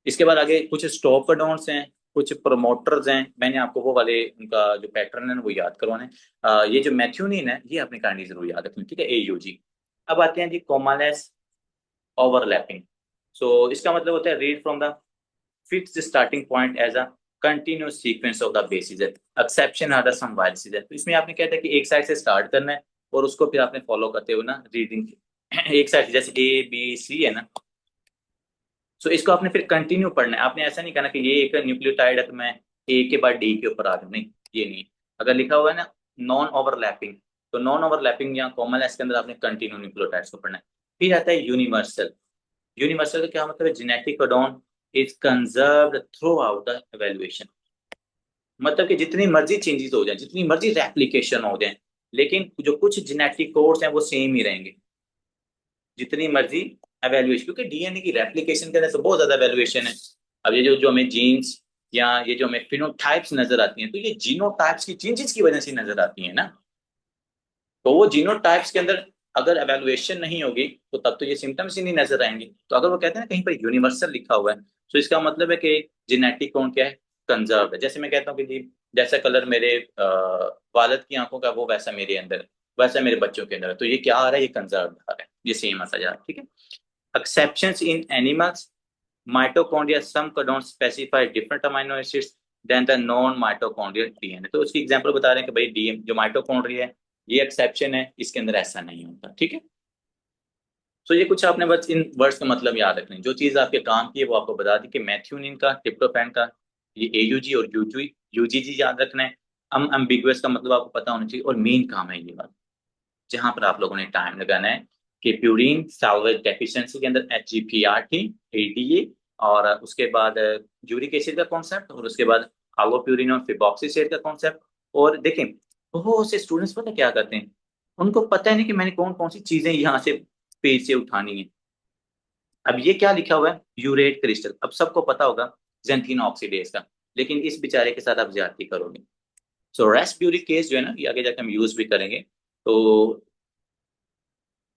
इसके बाद आगे कुछ स्टॉप कोडॉन्स हैं, कुछ प्रमोटर्स हैं, मैंने आपको वो वाले उनका जो पैटर्न है वो याद करवाना है। ये जो मेथियोनिन है ये आपने कहानी जरूर याद रखनी, ठीक है, एयूजी। अब आते हैं जी कोमालेस ओवरलैपिंग। सो इसका मतलब होता है read from the fixed starting point as a continuous sequence of the bases है, exception are the some wiles है। तो इसमें आपने कहता है कि एक साइड से स्टार्ट करना है और उसको फिर आपने फॉलो करते हुए ना रीडिंग एक साइड जैसे ए बी सी है ना, सो इसको आपने फिर कंटिन्यू पढ़ना है। आपने ऐसा नहीं कहना कि ये एक न्यूक्लियोटाइड है तो मैं ए के बाद डी के ऊपर आ जाऊँ, नहीं, ये नहीं। अगर लिखा हुआ है ना नॉन ओवरलैपिंग, तो नॉन ओवरलैपिंग या कॉमन एस के अंदर आपने कंटिन्यू न्यूक्लियोटाइड्स को पढ़ना है। फिर आता है यूनिवर्सल। यूनिवर्सल का क्या मतलब है, genetic codon is conserved through out the evaluation. मतलब कि जितनी मर्जी चेंजेस हो जाए, जितनी मर्जी रेप्लिकेशन हो जाए, लेकिन जो कुछ जेनेटिक कोड्स हैं वो सेम ही रहेंगे, जितनी मर्जी एवेल्युएशन, क्योंकि डीएनए की रेप्लिकेशन के अंदर तो बहुत ज्यादा एवेल्युएशन है। अब ये जो जो हमें जीन्स या ये जो हमें फिनोटाइप्स नजर आती हैं, तो ये जीनोटाइप्स की चेंजेस की वजह से नजर आती है ना। तो वो जीनोटाइप्स के अंदर अगर एवेल्युएशन नहीं होगी तो तब तो ये सिम्टम्स ही नहीं नजर आएंगे। तो अगर वो कहते हैं ना कहीं पर यूनिवर्सल लिखा हुआ है, तो इसका मतलब है कि जेनेटिक कौन क्या है, कंजर्व है। जैसे मैं कहता हूँ कि जी जैसा कलर मेरे वालद की आंखों का वो वैसा मेरे अंदर, वैसा मेरे बच्चों के अंदर है, तो ये क्या आ रहा है, ये कंजर्व आ रहा है, ये सेम आता जा रहा है, ठीक है। Exceptions in animals, mitochondria some codon specify different amino acids than the non mitochondrial DNA. तो उसकी एग्जांपल बता रहे हैं कि भाई डीएम जो माइटोकॉन्ड्रिया है ये एक्सेप्शन है, इसके अंदर ऐसा नहीं होता, ठीक है। तो ये कुछ आपने बस इन वर्ड्स का मतलब याद रखना है। जो चीज आपके काम की है वो आपको बता दी कि मैथ्यूनिन का, ट्रिप्टोफैन का, ये एयूजी और यूजीजी याद रखना है। अम्बिगुअस का मतलब आपको पता होना चाहिए, और मेन काम है ये बात जहां पर आप लोगों ने टाइम लगाना है कि प्यूरिन सैल्वेज डेफिशिएंसी के अंदर एचजीपीआरटी, एडीए, और उसके बाद यूरिक एसिड का कॉन्सेप्ट, और उसके बाद आलोप्यूरिन और फिबॉक्सीसेट का कॉन्सेप्ट। और देखें बहुत से स्टूडेंट्स पता क्या करते हैं, उनको पता है नहीं कि मैंने कौन कौन सी चीजें यहाँ से पेज से उठानी है। अब ये क्या लिखा हुआ है, यूरेट क्रिस्टल, अब सबको पता होगा जेंथिन ऑक्सीडेज का, लेकिन इस बेचारे के साथ आप ज्यादती करोगे। सो रेस्प्यूरिक केस जो है ना, ये आगे जाकर हम यूज भी करेंगे। तो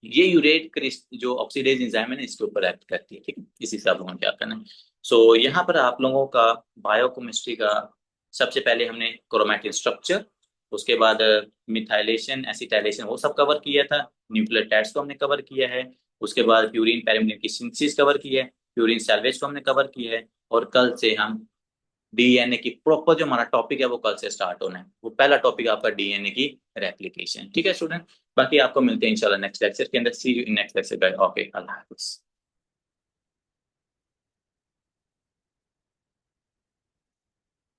ये यूरेट क्रिस्ट जो ऑक्सीडेज एंजाइम है ना इसके ऊपर एक्ट करती है, ठीक है। इसी से आप लोगों को क्या करना है। सो यहाँ पर आप लोगों का बायोकेमिस्ट्री का सबसे पहले हमने क्रोमैटिन स्ट्रक्चर, उसके बाद मिथाइलेशन एसिटाइलेशन वो सब कवर किया था, न्यूक्लियोटाइड्स को हमने कवर किया है, उसके बाद प्यूरिन पैरामिडिन की सिंथेसिस कवर की है, प्यूरिन सैल्वेज को हमने कवर किया है, और कल से हम डीएनए की प्रॉपर जो हमारा टॉपिक है वो कल से स्टार्ट होना है। वो पहला टॉपिक आपका डीएनए की रेप्लिकेशन। ठीक है स्टूडेंट, बाकी आपको मिलते हैं इंशाल्लाह नेक्स्ट लेक्चर के अंदर। See you in next lecture guys. Okay, अल्लाह हाफिज़।